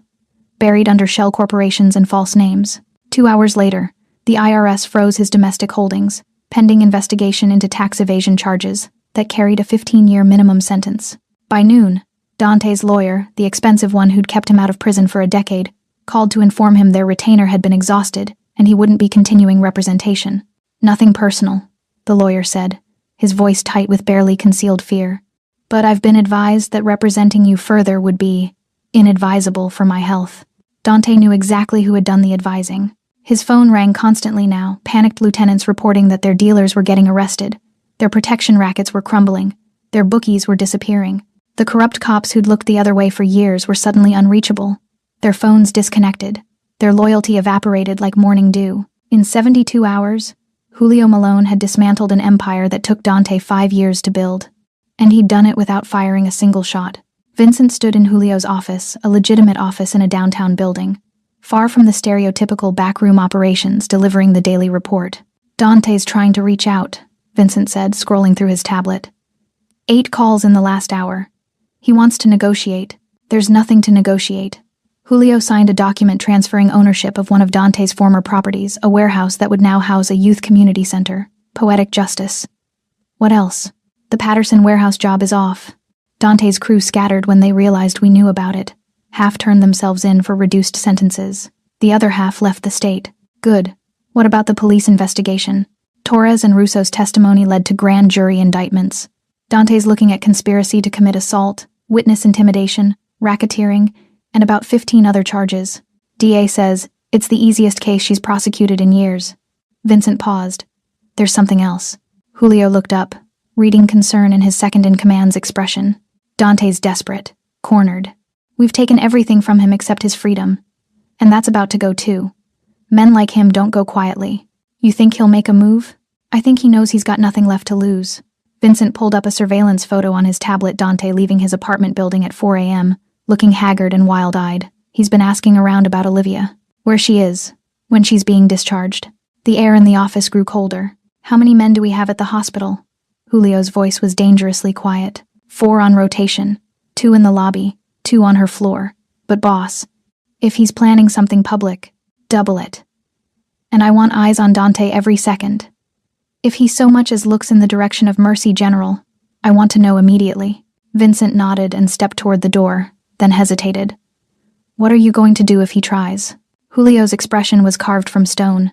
buried under shell corporations and false names. 2 hours later, the IRS froze his domestic holdings, pending investigation into tax evasion charges that carried a 15-year minimum sentence. By noon, Dante's lawyer, the expensive one who'd kept him out of prison for a decade, called to inform him their retainer had been exhausted and he wouldn't be continuing representation. Nothing personal, the lawyer said, his voice tight with barely concealed fear. But I've been advised that representing you further would be inadvisable for my health. Dante knew exactly who had done the advising. His phone rang constantly now, panicked lieutenants reporting that their dealers were getting arrested. Their protection rackets were crumbling. Their bookies were disappearing. The corrupt cops who'd looked the other way for years were suddenly unreachable. Their phones disconnected. Their loyalty evaporated like morning dew. In 72 hours, Julio Malone had dismantled an empire that took Dante 5 years to build. And he'd done it without firing a single shot. Vincent stood in Julio's office, a legitimate office in a downtown building, far from the stereotypical backroom operations delivering the daily report. Dante's trying to reach out, Vincent said, scrolling through his tablet. 8 calls in the last hour. He wants to negotiate. There's nothing to negotiate. Julio signed a document transferring ownership of one of Dante's former properties, a warehouse that would now house a youth community center. Poetic justice. What else? The Patterson warehouse job is off. Dante's crew scattered when they realized we knew about it. Half turned themselves in for reduced sentences. The other half left the state. Good. What about the police investigation? Torres and Russo's testimony led to grand jury indictments. Dante's looking at conspiracy to commit assault, witness intimidation, racketeering, and about 15 other charges. DA says it's the easiest case she's prosecuted in years. Vincent paused. There's something else. Julio looked up, reading concern in his second-in-command's expression. Dante's desperate, cornered. We've taken everything from him except his freedom. And that's about to go too. Men like him don't go quietly. You think he'll make a move? I think he knows he's got nothing left to lose. Vincent pulled up a surveillance photo on his tablet. Dante leaving his apartment building at 4 a.m., looking haggard and wild-eyed. He's been asking around about Olivia. Where she is. When she's being discharged. The air in the office grew colder. How many men do we have at the hospital? Julio's voice was dangerously quiet. 4 on rotation. 2 in the lobby. 2 on her floor. But boss, if he's planning something public, double it. And I want eyes on Dante every second. If he so much as looks in the direction of Mercy General, I want to know immediately. Vincent nodded and stepped toward the door, then hesitated. What are you going to do if he tries? Julio's expression was carved from stone.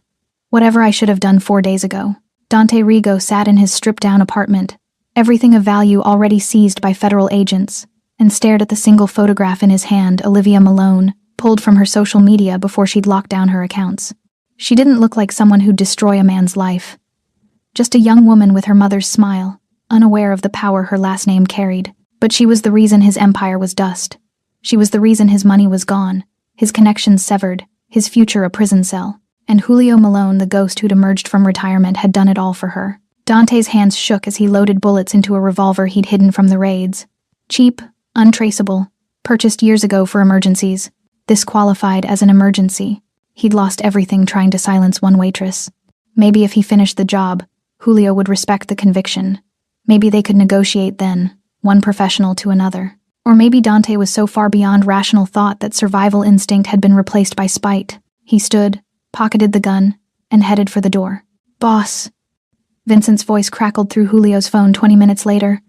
Whatever I should have done 4 days ago. Dante Rigo sat in his stripped-down apartment, everything of value already seized by federal agents, and stared at the single photograph in his hand, Olivia Malone, pulled from her social media before she'd locked down her accounts. She didn't look like someone who'd destroy a man's life. Just a young woman with her mother's smile, unaware of the power her last name carried. But she was the reason his empire was dust. She was the reason his money was gone, his connections severed, his future a prison cell. And Julio Malone, the ghost who'd emerged from retirement, had done it all for her. Dante's hands shook as he loaded bullets into a revolver he'd hidden from the raids. Cheap, untraceable, purchased years ago for emergencies. This qualified as an emergency. He'd lost everything trying to silence one waitress. Maybe if he finished the job, Julio would respect the conviction. Maybe they could negotiate then, one professional to another. Or maybe Dante was so far beyond rational thought that survival instinct had been replaced by spite. He stood, pocketed the gun, and headed for the door. "Boss." Vincent's voice crackled through Julio's phone 20 minutes later.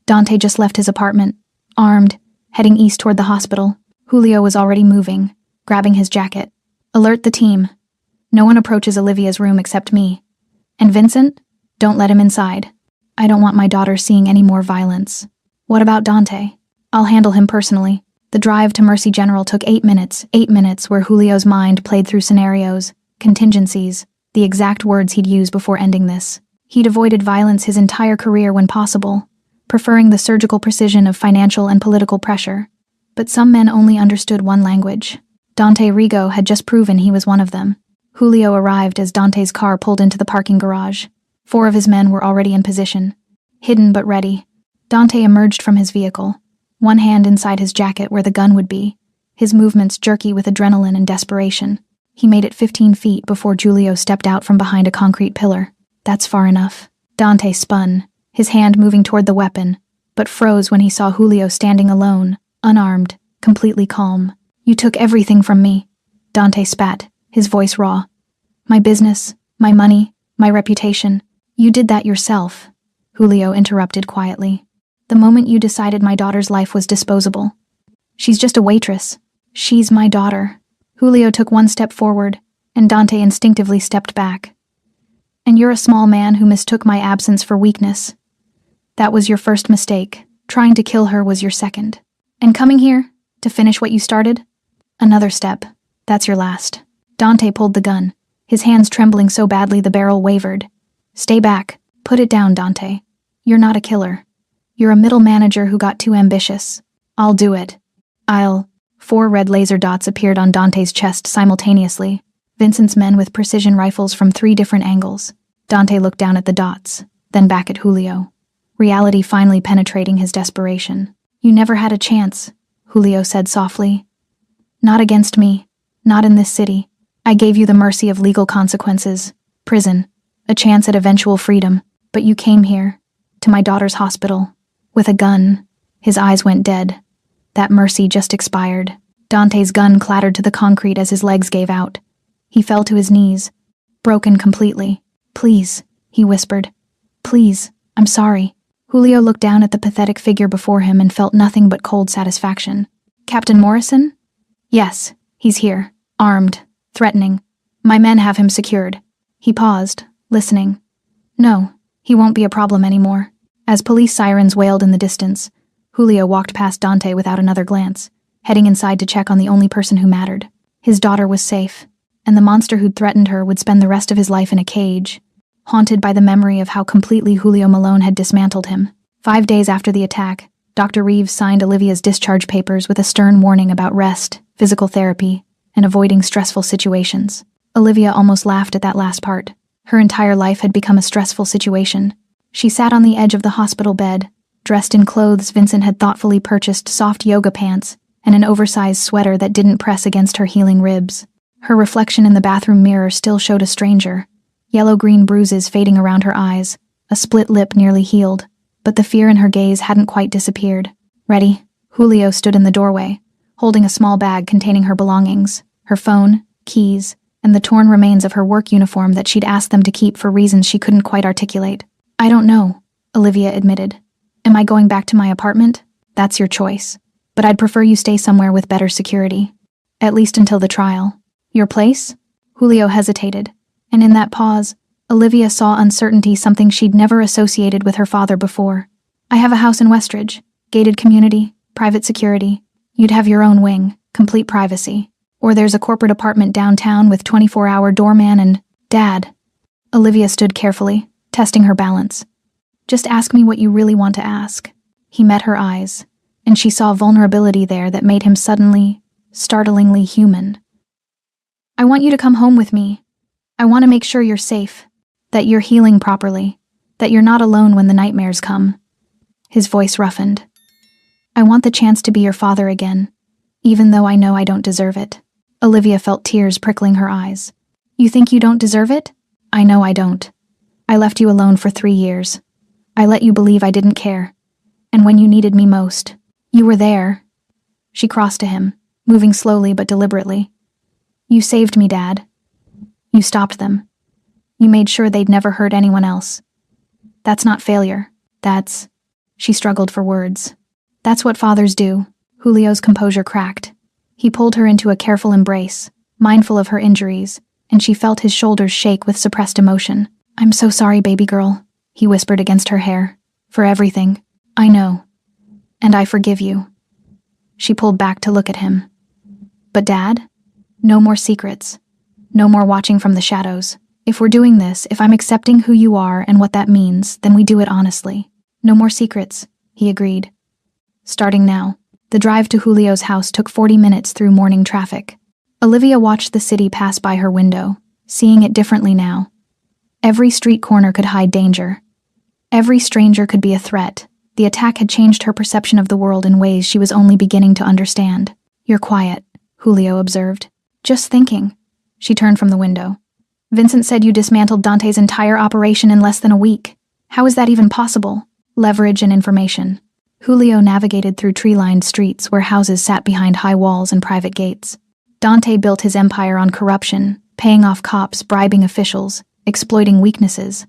Dante just left his apartment, armed, heading east toward the hospital. Julio was already moving, grabbing his jacket. "Alert the team. No one approaches Olivia's room except me. And Vincent, don't let him inside. I don't want my daughter seeing any more violence." "What about Dante?" "I'll handle him personally." The drive to Mercy General took 8 minutes where Julio's mind played through scenarios, contingencies, the exact words he'd use before ending this. He'd avoided violence his entire career when possible, preferring the surgical precision of financial and political pressure. But some men only understood one language. Dante Rigo had just proven he was one of them. Julio arrived as Dante's car pulled into the parking garage. 4 of his men were already in position, hidden but ready. Dante emerged from his vehicle, one hand inside his jacket where the gun would be, his movements jerky with adrenaline and desperation. He made it 15 feet before Julio stepped out from behind a concrete pillar. "That's far enough." Dante spun, his hand moving toward the weapon, but froze when he saw Julio standing alone, unarmed, completely calm. "You took everything from me." Dante spat, his voice raw. "My business, my money, my reputation. You did that yourself," Julio interrupted quietly. "The moment you decided my daughter's life was disposable. She's just a waitress. She's my daughter." Julio took one step forward, and Dante instinctively stepped back. "And you're a small man who mistook my absence for weakness. That was your first mistake. Trying to kill her was your second. And coming here, to finish what you started? Another step. That's your last." Dante pulled the gun, his hands trembling so badly the barrel wavered. "Stay back. Put it down, Dante. You're not a killer. You're a middle manager who got too ambitious. I'll do it. I'll..." 4 red laser dots appeared on Dante's chest simultaneously, Vincent's men with precision rifles from 3 different angles. Dante looked down at the dots, then back at Julio, reality finally penetrating his desperation. "You never had a chance," Julio said softly. "Not against me. Not in this city. I gave you the mercy of legal consequences, prison, a chance at eventual freedom, but you came here, to my daughter's hospital, with a gun." His eyes went dead. That mercy just expired. Dante's gun clattered to the concrete as his legs gave out. He fell to his knees, broken completely. "Please," he whispered. "Please, I'm sorry." Julio looked down at the pathetic figure before him and felt nothing but cold satisfaction. "Captain Morrison?" "Yes, he's here, armed, threatening. My men have him secured." He paused, listening. "No, he won't be a problem anymore." As police sirens wailed in the distance, Julio walked past Dante without another glance, heading inside to check on the only person who mattered. His daughter was safe, and the monster who'd threatened her would spend the rest of his life in a cage, haunted by the memory of how completely Julio Malone had dismantled him. 5 days after the attack, Dr. Reeves signed Olivia's discharge papers with a stern warning about rest, physical therapy, and avoiding stressful situations. Olivia almost laughed at that last part. Her entire life had become a stressful situation. She sat on the edge of the hospital bed, dressed in clothes Vincent had thoughtfully purchased, soft yoga pants, and an oversized sweater that didn't press against her healing ribs. Her reflection in the bathroom mirror still showed a stranger, yellow-green bruises fading around her eyes, a split lip nearly healed, but the fear in her gaze hadn't quite disappeared. "Ready?" Julio stood in the doorway, holding a small bag containing her belongings, her phone, keys, and the torn remains of her work uniform that she'd asked them to keep for reasons she couldn't quite articulate. "I don't know," Olivia admitted. "Am I going back to my apartment? That's your choice. But I'd prefer you stay somewhere with better security. At least until the trial." "Your place?" Julio hesitated, and in that pause, Olivia saw uncertainty, something she'd never associated with her father before. "I have a house in Westridge, gated community, private security. You'd have your own wing, complete privacy. Or there's a corporate apartment downtown with 24-hour doorman and… Dad. Olivia stood carefully, testing her balance. Just ask me what you really want to ask. He met her eyes, and she saw vulnerability there that made him suddenly, startlingly human. I want you to come home with me. I want to make sure you're safe, that you're healing properly, that you're not alone when the nightmares come. His voice roughened. I want the chance to be your father again, even though I know I don't deserve it. Olivia felt tears prickling her eyes. You think you don't deserve it? I know I don't. I left you alone for 3 years. I let you believe I didn't care. And when you needed me most, you were there. She crossed to him, moving slowly but deliberately. You saved me, Dad. You stopped them. You made sure they'd never hurt anyone else. That's not failure. That's… She struggled for words. That's what fathers do. Julio's composure cracked. He pulled her into a careful embrace, mindful of her injuries, and she felt his shoulders shake with suppressed emotion. I'm so sorry, baby girl, he whispered against her hair. For everything. I know. And I forgive you. She pulled back to look at him. But Dad? No more secrets. No more watching from the shadows. If we're doing this, if I'm accepting who you are and what that means, then we do it honestly. No more secrets, he agreed. Starting now. The drive to Julio's house took 40 minutes through morning traffic. Olivia watched the city pass by her window, seeing it differently now. Every street corner could hide danger. Every stranger could be a threat. The attack had changed her perception of the world in ways she was only beginning to understand. You're quiet, Julio observed. Just thinking. She turned from the window. Vincent said you dismantled Dante's entire operation in less than a week. How is that even possible? Leverage and information. Julio navigated through tree-lined streets where houses sat behind high walls and private gates. Dante built his empire on corruption, paying off cops, bribing officials, exploiting weaknesses.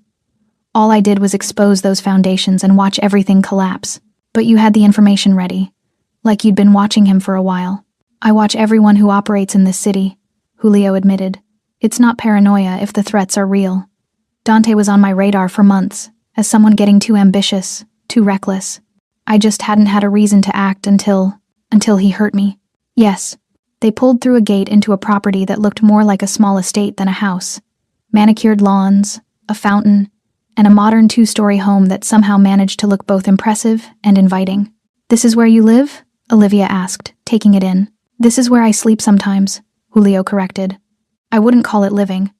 All I did was expose those foundations and watch everything collapse. But you had the information ready, like you'd been watching him for a while. I watch everyone who operates in this city, Julio admitted. It's not paranoia if the threats are real. Dante was on my radar for months, as someone getting too ambitious, too reckless. I just hadn't had a reason to act until he hurt me. Yes, they pulled through a gate into a property that looked more like a small estate than a house. Manicured lawns, a fountain, and a modern 2-story home that somehow managed to look both impressive and inviting. This is where you live? Olivia asked, taking it in. This is where I sleep sometimes, Julio corrected. I wouldn't call it living.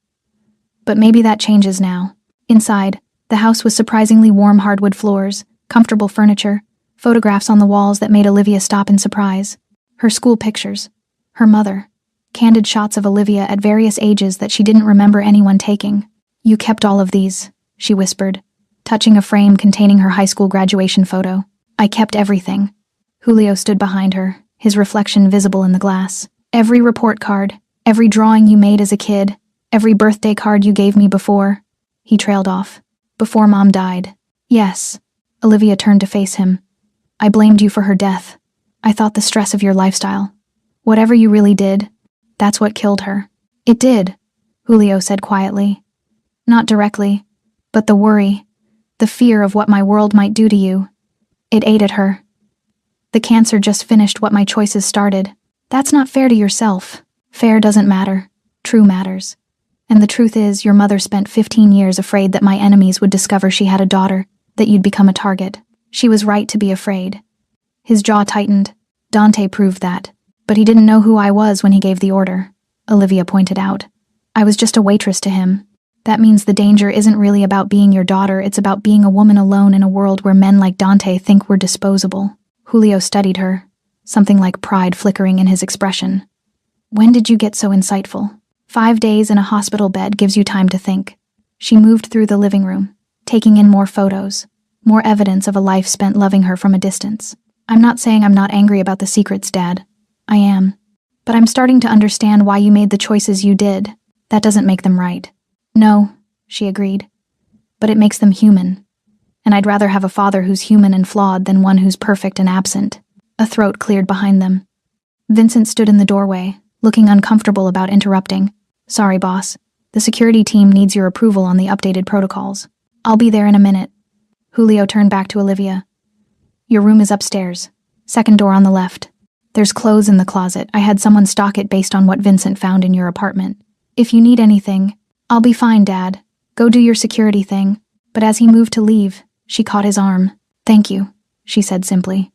But maybe that changes now. Inside, the house was surprisingly warm hardwood floors, comfortable furniture, photographs on the walls that made Olivia stop in surprise. Her school pictures, her mother, candid shots of Olivia at various ages that she didn't remember anyone taking. You kept all of these, she whispered, touching a frame containing her high school graduation photo. I kept everything. Julio stood behind her, his reflection visible in the glass. Every report card, every drawing you made as a kid, every birthday card you gave me before. He trailed off. Before Mom died. Yes. Olivia turned to face him. I blamed you for her death. I thought the stress of your lifestyle. Whatever you really did, that's what killed her. It did, Julio said quietly. Not directly, but the worry, the fear of what my world might do to you. It ate at her. The cancer just finished what my choices started. That's not fair to yourself. Fair doesn't matter. True matters. And the truth is, your mother spent 15 years afraid that my enemies would discover she had a daughter, that you'd become a target. She was right to be afraid. His jaw tightened. Dante proved that. But he didn't know who I was when he gave the order, Olivia pointed out. I was just a waitress to him. That means the danger isn't really about being your daughter, it's about being a woman alone in a world where men like Dante think we're disposable. Julio studied her, something like pride flickering in his expression. When did you get so insightful? 5 days in a hospital bed gives you time to think. She moved through the living room, taking in more photos, more evidence of a life spent loving her from a distance. I'm not saying I'm not angry about the secrets, Dad. I am. But I'm starting to understand why you made the choices you did. That doesn't make them right. No, she agreed. But it makes them human. And I'd rather have a father who's human and flawed than one who's perfect and absent. A throat cleared behind them. Vincent stood in the doorway, looking uncomfortable about interrupting. Sorry, boss. The security team needs your approval on the updated protocols. I'll be there in a minute. Julio turned back to Olivia. Your room is upstairs. Second door on the left. There's clothes in the closet. I had someone stock it based on what Vincent found in your apartment. If you need anything, I'll be fine, Dad. Go do your security thing. But as he moved to leave, she caught his arm. Thank you, she said simply.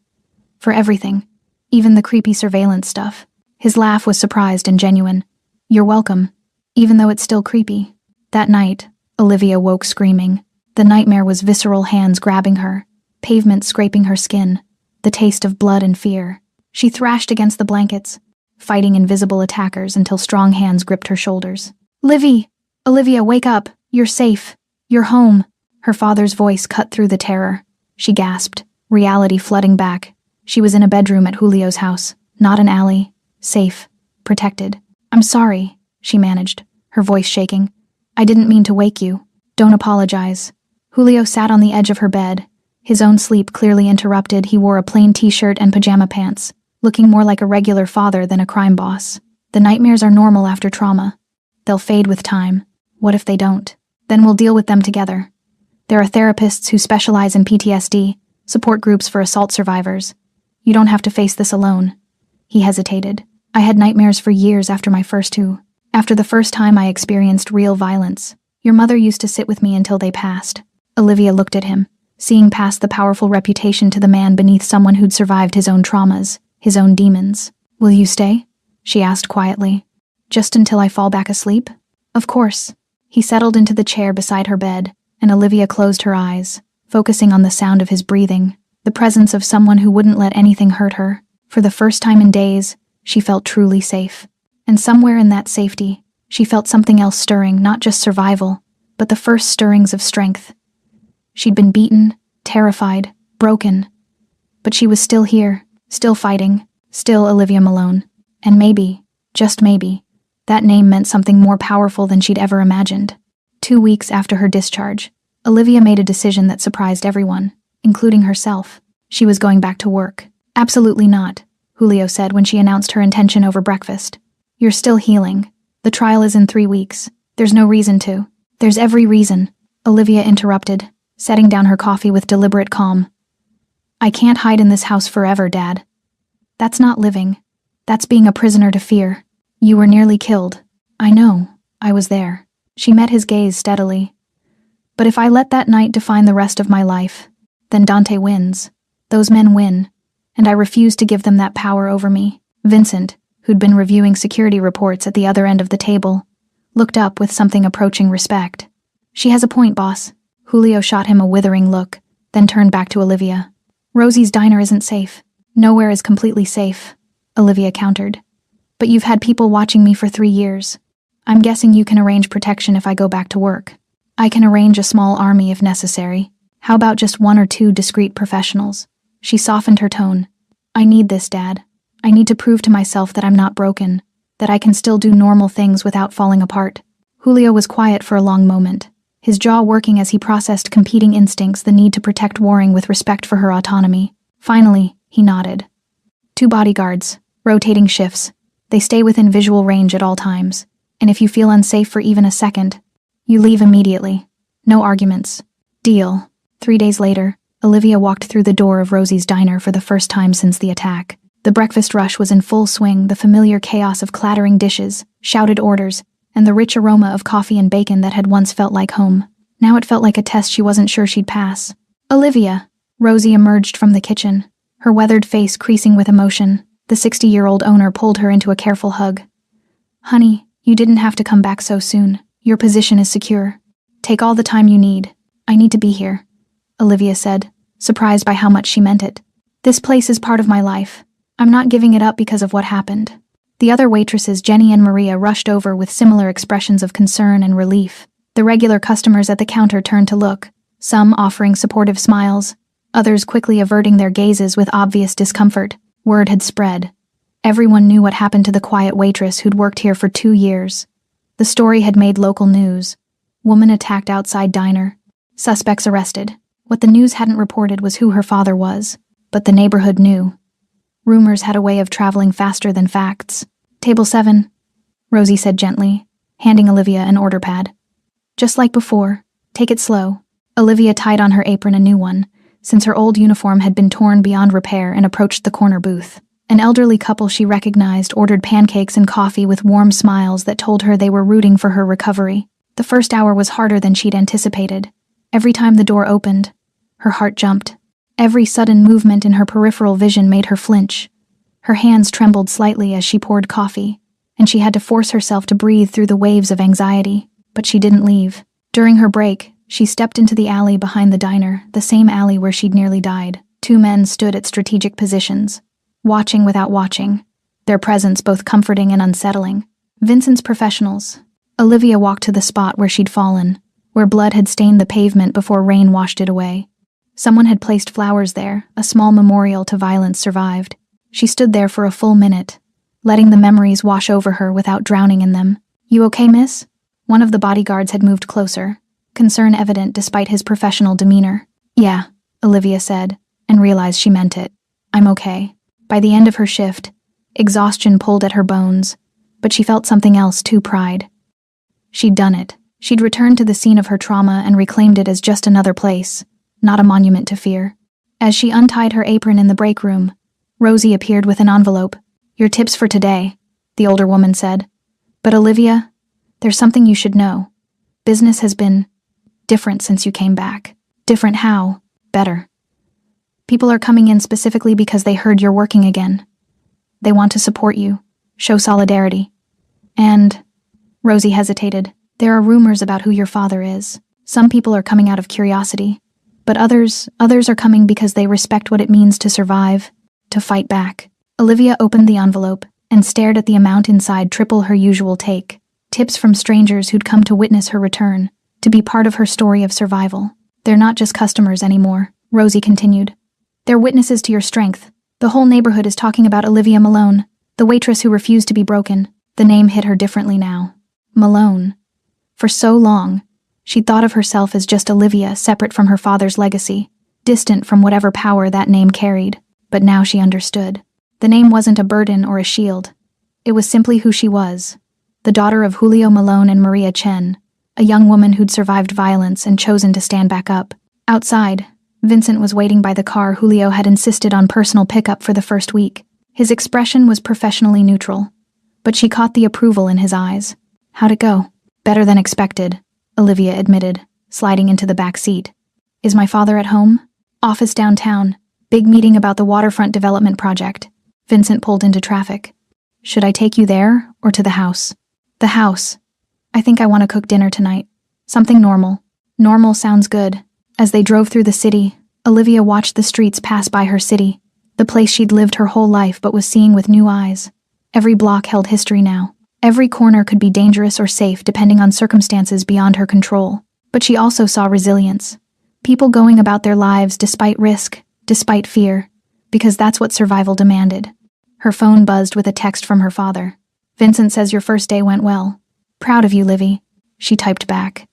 For everything. Even the creepy surveillance stuff. His laugh was surprised and genuine. You're welcome. Even though it's still creepy. That night, Olivia woke screaming. The nightmare was visceral hands grabbing her, pavement scraping her skin, the taste of blood and fear. She thrashed against the blankets, fighting invisible attackers until strong hands gripped her shoulders. Livy! Olivia, wake up! You're safe. You're home. Her father's voice cut through the terror. She gasped, reality flooding back. She was in a bedroom at Julio's house, not an alley. Safe. Protected. I'm sorry, she managed, her voice shaking. I didn't mean to wake you. Don't apologize. Julio sat on the edge of her bed. His own sleep clearly interrupted. He wore a plain t-shirt and pajama pants, looking more like a regular father than a crime boss. The nightmares are normal after trauma. They'll fade with time. What if they don't? Then we'll deal with them together. There are therapists who specialize in PTSD, support groups for assault survivors. You don't have to face this alone. He hesitated. I had nightmares for years after my first two. After the first time I experienced real violence. Your mother used to sit with me until they passed. Olivia looked at him, seeing past the powerful reputation to the man beneath someone who'd survived his own traumas, his own demons. Will you stay? She asked quietly. Just until I fall back asleep? Of course. He settled into the chair beside her bed, and Olivia closed her eyes, focusing on the sound of his breathing, the presence of someone who wouldn't let anything hurt her. For the first time in days, she felt truly safe. And somewhere in that safety, she felt something else stirring, not just survival, but the first stirrings of strength. She'd been beaten, terrified, broken. But she was still here, still fighting, still Olivia Malone. And maybe, just maybe, that name meant something more powerful than she'd ever imagined. 2 weeks after her discharge, Olivia made a decision that surprised everyone, including herself. She was going back to work. Absolutely not, Julio said when she announced her intention over breakfast. You're still healing. The trial is in 3 weeks. There's no reason to. There's every reason, Olivia interrupted, setting down her coffee with deliberate calm. I can't hide in this house forever, Dad. That's not living. That's being a prisoner to fear. You were nearly killed. I know. I was there. She met his gaze steadily. But if I let that night define the rest of my life, then Dante wins. Those men win. And I refuse to give them that power over me. Vincent, who'd been reviewing security reports at the other end of the table, looked up with something approaching respect. She has a point, boss. Julio shot him a withering look, then turned back to Olivia. Rosie's diner isn't safe. Nowhere is completely safe, Olivia countered. But you've had people watching me for 3 years. I'm guessing you can arrange protection if I go back to work. I can arrange a small army if necessary. How about just 1 or 2 discreet professionals? She softened her tone. I need this, Dad. I need to prove to myself that I'm not broken, that I can still do normal things without falling apart. Julio was quiet for a long moment, his jaw working as he processed competing instincts, the need to protect warring with respect for her autonomy. Finally, he nodded. 2 bodyguards, rotating shifts. They stay within visual range at all times, and if you feel unsafe for even a second, you leave immediately. No arguments. Deal. 3 days later, Olivia walked through the door of Rosie's diner for the first time since the attack. The breakfast rush was in full swing, the familiar chaos of clattering dishes, shouted orders, and the rich aroma of coffee and bacon that had once felt like home. Now it felt like a test she wasn't sure she'd pass. Olivia! Rosie emerged from the kitchen, her weathered face creasing with emotion. The 60-year-old owner pulled her into a careful hug. Honey, you didn't have to come back so soon. Your position is secure. Take all the time you need. I need to be here, Olivia said, surprised by how much she meant it. This place is part of my life. I'm not giving it up because of what happened. The other waitresses, Jenny and Maria, rushed over with similar expressions of concern and relief. The regular customers at the counter turned to look, some offering supportive smiles, others quickly averting their gazes with obvious discomfort. Word had spread. Everyone knew what happened to the quiet waitress who'd worked here for 2 years. The story had made local news. Woman attacked outside diner. Suspects arrested. What the news hadn't reported was who her father was, but the neighborhood knew. Rumors had a way of traveling faster than facts. Table 7, Rosie said gently, handing Olivia an order pad. Just like before, take it slow. Olivia tied on her apron a new one, since her old uniform had been torn beyond repair, and approached the corner booth. An elderly couple she recognized ordered pancakes and coffee with warm smiles that told her they were rooting for her recovery. The first hour was harder than she'd anticipated. Every time the door opened, her heart jumped. Every sudden movement in her peripheral vision made her flinch. Her hands trembled slightly as she poured coffee, and she had to force herself to breathe through the waves of anxiety. But she didn't leave. During her break, she stepped into the alley behind the diner, the same alley where she'd nearly died. Two men stood at strategic positions, watching without watching, their presence both comforting and unsettling. Vincent's professionals. Olivia walked to the spot where she'd fallen, where blood had stained the pavement before rain washed it away. Someone had placed flowers there, a small memorial to violence survived. She stood there for a full minute, letting the memories wash over her without drowning in them. "You okay, miss?" One of the bodyguards had moved closer, concern evident despite his professional demeanor. "Yeah," Olivia said, and realized she meant it. "I'm okay." By the end of her shift, exhaustion pulled at her bones, but she felt something else too: pride. She'd done it. She'd returned to the scene of her trauma and reclaimed it as just another place, not a monument to fear. As she untied her apron in the break room, Rosie appeared with an envelope. "Your tips for today," the older woman said. "But Olivia, there's something you should know. Business has been different since you came back." "Different how?" "Better. People are coming in specifically because they heard you're working again. They want to support you, show solidarity. And," Rosie hesitated, "there are rumors about who your father is. Some people are coming out of curiosity, but others are coming because they respect what it means to survive, to fight back." Olivia opened the envelope and stared at the amount inside, triple her usual take. Tips from strangers who'd come to witness her return, to be part of her story of survival. "They're not just customers anymore," Rosie continued. "They're witnesses to your strength. The whole neighborhood is talking about Olivia Malone, the waitress who refused to be broken." The name hit her differently now. Malone. For so long, she'd thought of herself as just Olivia, separate from her father's legacy, distant from whatever power that name carried. But now she understood. The name wasn't a burden or a shield. It was simply who she was, the daughter of Julio Malone and Maria Chen, a young woman who'd survived violence and chosen to stand back up. Outside, Vincent was waiting by the car Julio had insisted on personal pickup for the first week. His expression was professionally neutral, but she caught the approval in his eyes. "How'd it go?" "Better than expected," Olivia admitted, sliding into the back seat. "Is my father at home?" "Office downtown. Big meeting about the waterfront development project." Vincent pulled into traffic. "Should I take you there or to the house?" "The house. I think I want to cook dinner tonight. Something normal." "Normal sounds good." As they drove through the city, Olivia watched the streets pass by her city, the place she'd lived her whole life but was seeing with new eyes. Every block held history now. Every corner could be dangerous or safe depending on circumstances beyond her control. But she also saw resilience. People going about their lives despite risk, despite fear, because that's what survival demanded. Her phone buzzed with a text from her father. "Vincent says your first day went well. Proud of you, Livy." She typed back.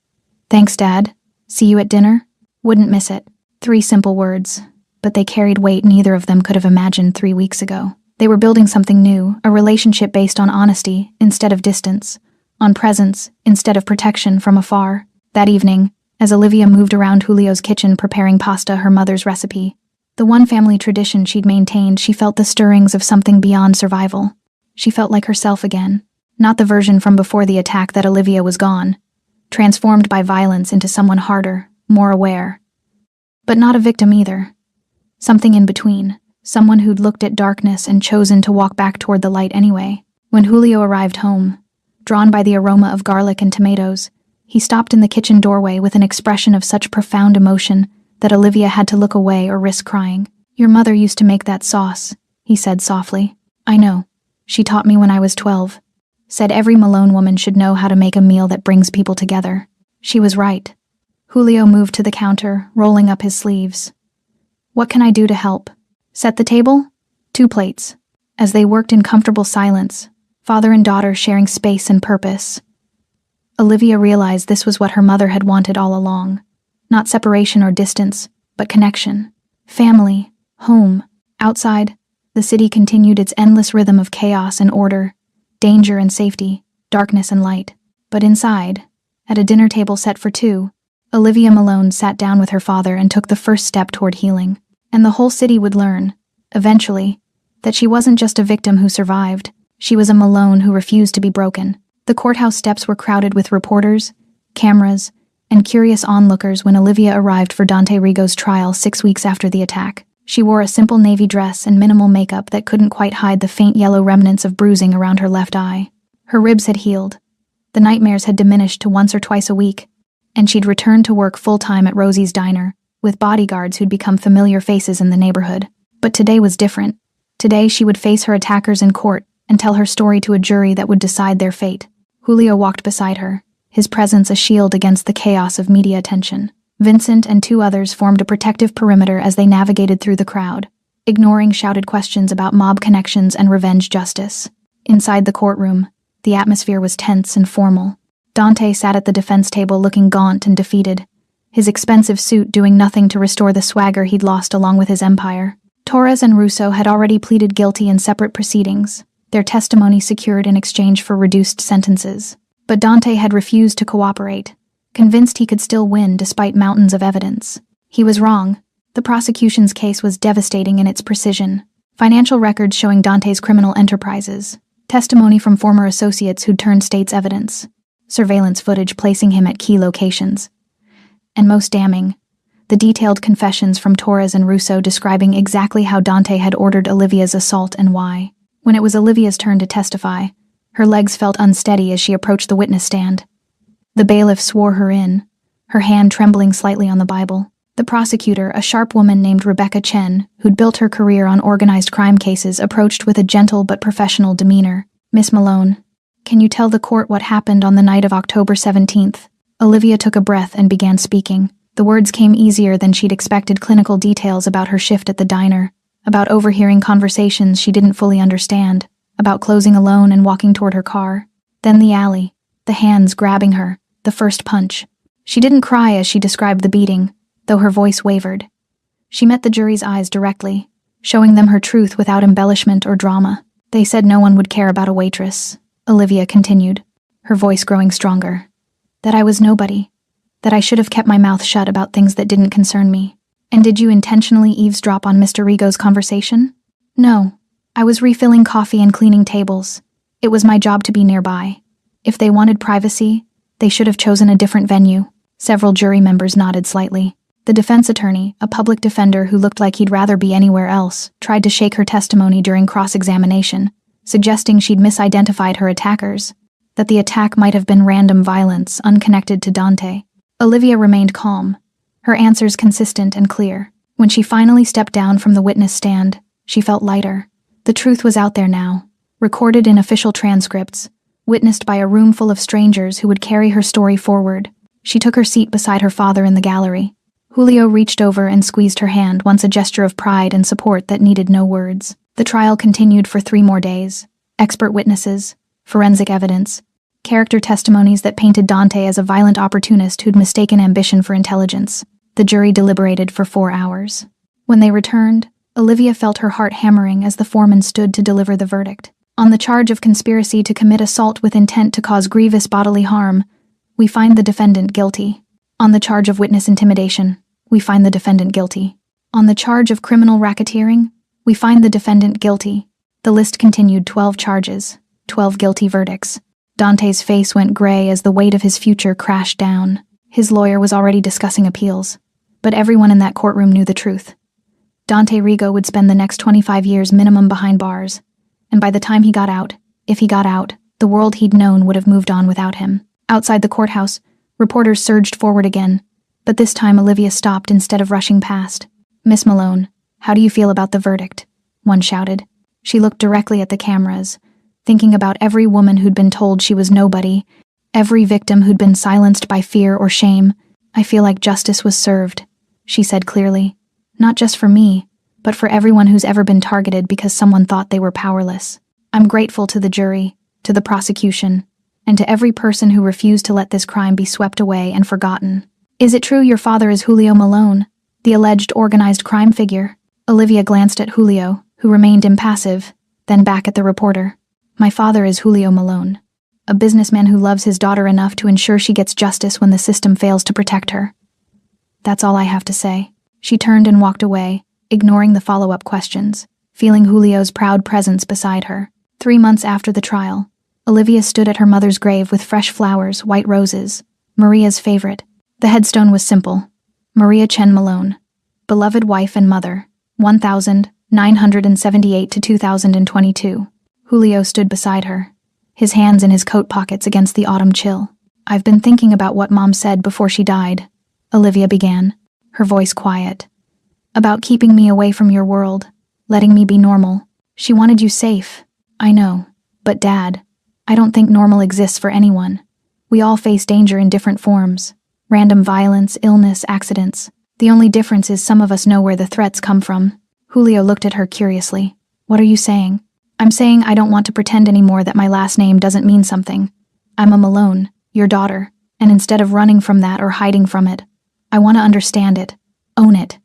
"Thanks, Dad. See you at dinner?" "Wouldn't miss it." 3 simple words, but they carried weight neither of them could have imagined 3 weeks ago. They were building something new, a relationship based on honesty instead of distance, on presence instead of protection from afar. That evening, as Olivia moved around Julio's kitchen preparing pasta, her mother's recipe, the one family tradition she'd maintained, she felt the stirrings of something beyond survival. She felt like herself again, not the version from before the attack that Olivia was gone, transformed by violence into someone harder, more aware. But not a victim either. Something in between. Someone who'd looked at darkness and chosen to walk back toward the light anyway. When Julio arrived home, drawn by the aroma of garlic and tomatoes, he stopped in the kitchen doorway with an expression of such profound emotion that Olivia had to look away or risk crying. "Your mother used to make that sauce," he said softly. "I know. She taught me when I was 12. Said every Malone woman should know how to make a meal that brings people together." She was right. Julio moved to the counter, rolling up his sleeves. "What can I do to help?" "Set the table?" 2 plates. As they worked in comfortable silence, father and daughter sharing space and purpose, Olivia realized this was what her mother had wanted all along. Not separation or distance, but connection. Family, home. Outside, the city continued its endless rhythm of chaos and order, danger and safety, darkness and light. But inside, at a dinner table set for 2, Olivia Malone sat down with her father and took the first step toward healing. And the whole city would learn, eventually, That she wasn't just a victim who survived. She was a Malone who refused to be broken. The courthouse steps were crowded with reporters, cameras, and curious onlookers when Olivia arrived for Dante Rigo's trial 6 weeks after the attack. She wore a simple navy dress and minimal makeup that couldn't quite hide the faint yellow remnants of bruising around her left eye. Her ribs had healed. The nightmares had diminished to once or twice a week, and she'd returned to work full-time at Rosie's Diner, with bodyguards who'd become familiar faces in the neighborhood. But today was different. Today she would face her attackers in court and tell her story to a jury that would decide their fate. Julio walked beside her, his presence a shield against the chaos of media attention. Vincent and 2 others formed a protective perimeter as they navigated through the crowd, ignoring shouted questions about mob connections and revenge justice. Inside the courtroom, the atmosphere was tense and formal. Dante sat at the defense table looking gaunt and defeated, his expensive suit doing nothing to restore the swagger he'd lost along with his empire. Torres and Russo had already pleaded guilty in separate proceedings, their testimony secured in exchange for reduced sentences. But Dante had refused to cooperate, convinced he could still win despite mountains of evidence. He was wrong. The prosecution's case was devastating in its precision. Financial records showing Dante's criminal enterprises, testimony from former associates who'd turned state's evidence, surveillance footage placing him at key locations. And most damning, the detailed confessions from Torres and Russo describing exactly how Dante had ordered Olivia's assault and why. When it was Olivia's turn to testify, her legs felt unsteady as she approached the witness stand. The bailiff swore her in, her hand trembling slightly on the Bible. The prosecutor, a sharp woman named Rebecca Chen, who'd built her career on organized crime cases, approached with a gentle but professional demeanor. "Miss Malone, can you tell the court what happened on the night of October 17th? Olivia took a breath and began speaking. The words came easier than she'd expected, clinical details about her shift at the diner, about overhearing conversations she didn't fully understand, about closing alone and walking toward her car. Then the alley, the hands grabbing her, the first punch. She didn't cry as she described the beating, though her voice wavered. She met the jury's eyes directly, showing them her truth without embellishment or drama. They said no one would care about a waitress," Olivia continued, her voice growing stronger. "That I was nobody. That I should have kept my mouth shut about things that didn't concern me. And did you intentionally eavesdrop on Mr. Rigo's conversation?" "No. I was refilling coffee and cleaning tables. It was my job to be nearby. If they wanted privacy, they should have chosen a different venue." Several jury members nodded slightly. The defense attorney, a public defender who looked like he'd rather be anywhere else, tried to shake her testimony during cross-examination, suggesting she'd misidentified her attackers, that the attack might have been random violence unconnected to Dante. Olivia remained calm, her answers consistent and clear. When she finally stepped down from the witness stand, she felt lighter. The truth was out there now, recorded in official transcripts, witnessed by a room full of strangers who would carry her story forward. She took her seat beside her father in the gallery. Julio reached over and squeezed her hand, once a gesture of pride and support that needed no words. The trial continued for 3 more days. Expert witnesses, forensic evidence, character testimonies that painted Dante as a violent opportunist who'd mistaken ambition for intelligence. The jury deliberated for 4 hours. When they returned, Olivia felt her heart hammering as the foreman stood to deliver the verdict. On the charge of conspiracy to commit assault with intent to cause grievous bodily harm, we find the defendant guilty. On the charge of witness intimidation, we find the defendant guilty. On the charge of criminal racketeering, we find the defendant guilty. The list continued: 12 charges, 12 guilty verdicts. Dante's face went gray as the weight of his future crashed down. His lawyer was already discussing appeals, but everyone in that courtroom knew the truth. Dante Rigo would spend the next 25 years minimum behind bars, and by the time he got out, if he got out, the world he'd known would have moved on without him. Outside the courthouse, reporters surged forward again, but this time Olivia stopped instead of rushing past. "Miss Malone, how do you feel about the verdict?" one shouted. She looked directly at the cameras, thinking about every woman who'd been told she was nobody, every victim who'd been silenced by fear or shame. "I feel like justice was served," she said clearly. "Not just for me, but for everyone who's ever been targeted because someone thought they were powerless. I'm grateful to the jury, to the prosecution, and to every person who refused to let this crime be swept away and forgotten." "Is it true your father is Julio Malone, the alleged organized crime figure?" Olivia glanced at Julio, who remained impassive, then back at the reporter. "My father is Julio Malone, a businessman who loves his daughter enough to ensure she gets justice when the system fails to protect her. That's all I have to say." She turned and walked away, ignoring the follow-up questions, feeling Julio's proud presence beside her. 3 months after the trial, Olivia stood at her mother's grave with fresh flowers, white roses, Maria's favorite. The headstone was simple. Maria Chen Malone, beloved wife and mother, 1978 to 2022. Julio stood beside her, his hands in his coat pockets against the autumn chill. "I've been thinking about what Mom said before she died," Olivia began, her voice quiet. "About keeping me away from your world, letting me be normal. She wanted you safe. I know. But Dad, I don't think normal exists for anyone. We all face danger in different forms. Random violence, illness, accidents. The only difference is some of us know where the threats come from." Julio looked at her curiously. "What are you saying?" "I'm saying I don't want to pretend anymore that my last name doesn't mean something. I'm a Malone, your daughter, and instead of running from that or hiding from it, I want to understand it. Own it."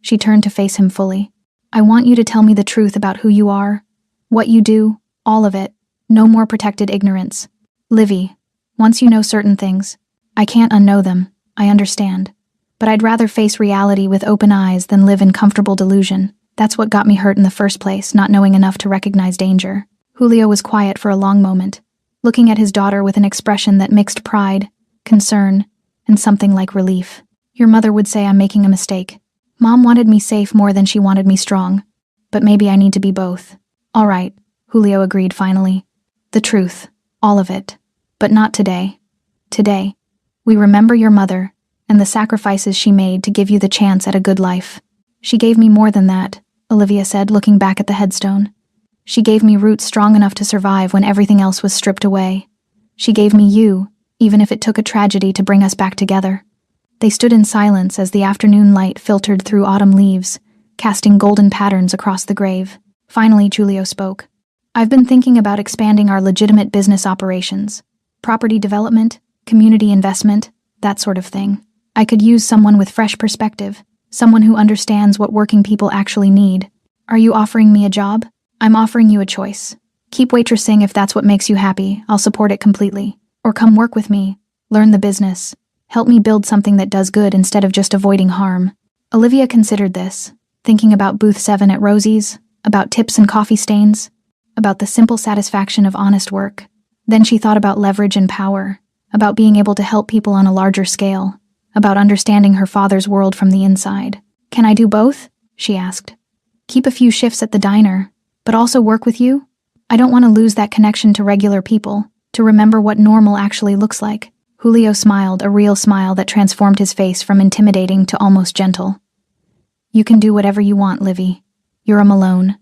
She turned to face him fully. "I want you to tell me the truth about who you are, what you do, all of it. No more protected ignorance. Livy, once you know certain things, I can't unknow them, I understand. But I'd rather face reality with open eyes than live in comfortable delusion. That's what got me hurt in the first place, not knowing enough to recognize danger." Julio was quiet for a long moment, looking at his daughter with an expression that mixed pride, concern, and something like relief. "Your mother would say I'm making a mistake. Mom wanted me safe more than she wanted me strong. But maybe I need to be both." "All right," Julio agreed finally. "The truth. All of it. But not today. Today, we remember your mother and the sacrifices she made to give you the chance at a good life. She gave me more than that," Olivia said, looking back at the headstone. "She gave me roots strong enough to survive when everything else was stripped away. She gave me you, even if it took a tragedy to bring us back together." They stood in silence as the afternoon light filtered through autumn leaves, casting golden patterns across the grave. Finally, Julio spoke. "I've been thinking about expanding our legitimate business operations. Property development, community investment, that sort of thing. I could use someone with fresh perspective, someone who understands what working people actually need. Are you offering me a job? I'm offering you a choice. Keep waitressing if that's what makes you happy, I'll support it completely. Or come work with me, learn the business, help me build something that does good instead of just avoiding harm." Olivia considered this, thinking about Booth 7 at Rosie's, about tips and coffee stains, about the simple satisfaction of honest work. Then she thought about leverage and power, about being able to help people on a larger scale, about understanding her father's world from the inside. "Can I do both?" she asked. "Keep a few shifts at the diner, but also work with you? I don't want to lose that connection to regular people, to remember what normal actually looks like." Julio smiled, a real smile that transformed his face from intimidating to almost gentle. "You can do whatever you want, Livy. You're a Malone.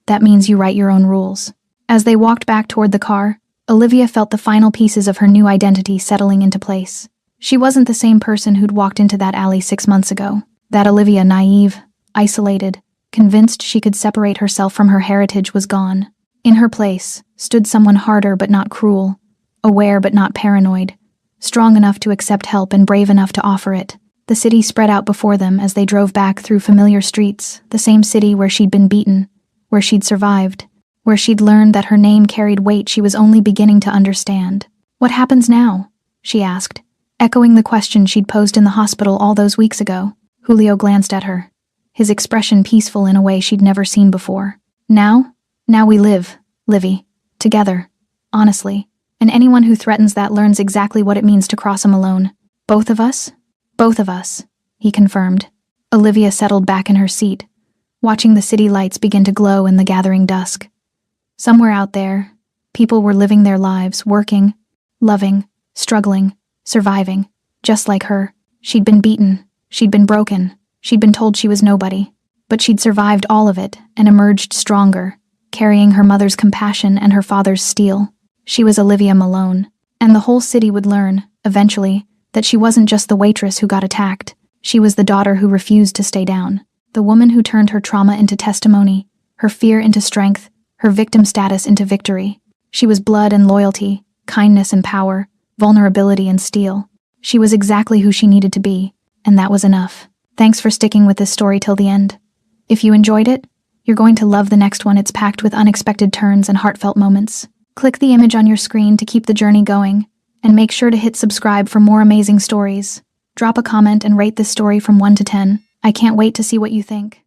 That means you write your own rules." As they walked back toward the car, Olivia felt the final pieces of her new identity settling into place. She wasn't the same person who'd walked into that alley 6 months ago. That Olivia, naive, isolated, convinced she could separate herself from her heritage, was gone. In her place stood someone harder but not cruel, aware but not paranoid, strong enough to accept help and brave enough to offer it. The city spread out before them as they drove back through familiar streets, the same city where she'd been beaten, where she'd survived, where she'd learned that her name carried weight she was only beginning to understand. "What happens now?" she asked, echoing the question she'd posed in the hospital all those weeks ago. Julio glanced at her, his expression peaceful in a way she'd never seen before. Now we live, Livy, together, honestly, and anyone who threatens that learns exactly what it means to cross a Malone. Both of us? Both of us," he confirmed. Olivia settled back in her seat, watching the city lights begin to glow in the gathering dusk. Somewhere out there, people were living their lives, working, loving, struggling, surviving, just like her. She'd been beaten, she'd been broken, she'd been told she was nobody, but she'd survived all of it and emerged stronger, carrying her mother's compassion and her father's steel. She was Olivia Malone, and the whole city would learn, eventually, that she wasn't just the waitress who got attacked. She was the daughter who refused to stay down, the woman who turned her trauma into testimony, her fear into strength, her victim status into victory. She was blood and loyalty, kindness and power, vulnerability and steel. She was exactly who she needed to be, and that was enough. Thanks for sticking with this story till the end. If you enjoyed it, you're going to love the next one. It's packed with unexpected turns and heartfelt moments. Click the image on your screen to keep the journey going, and make sure to hit subscribe for more amazing stories. Drop a comment and rate this story from 1 to 10. I can't wait to see what you think.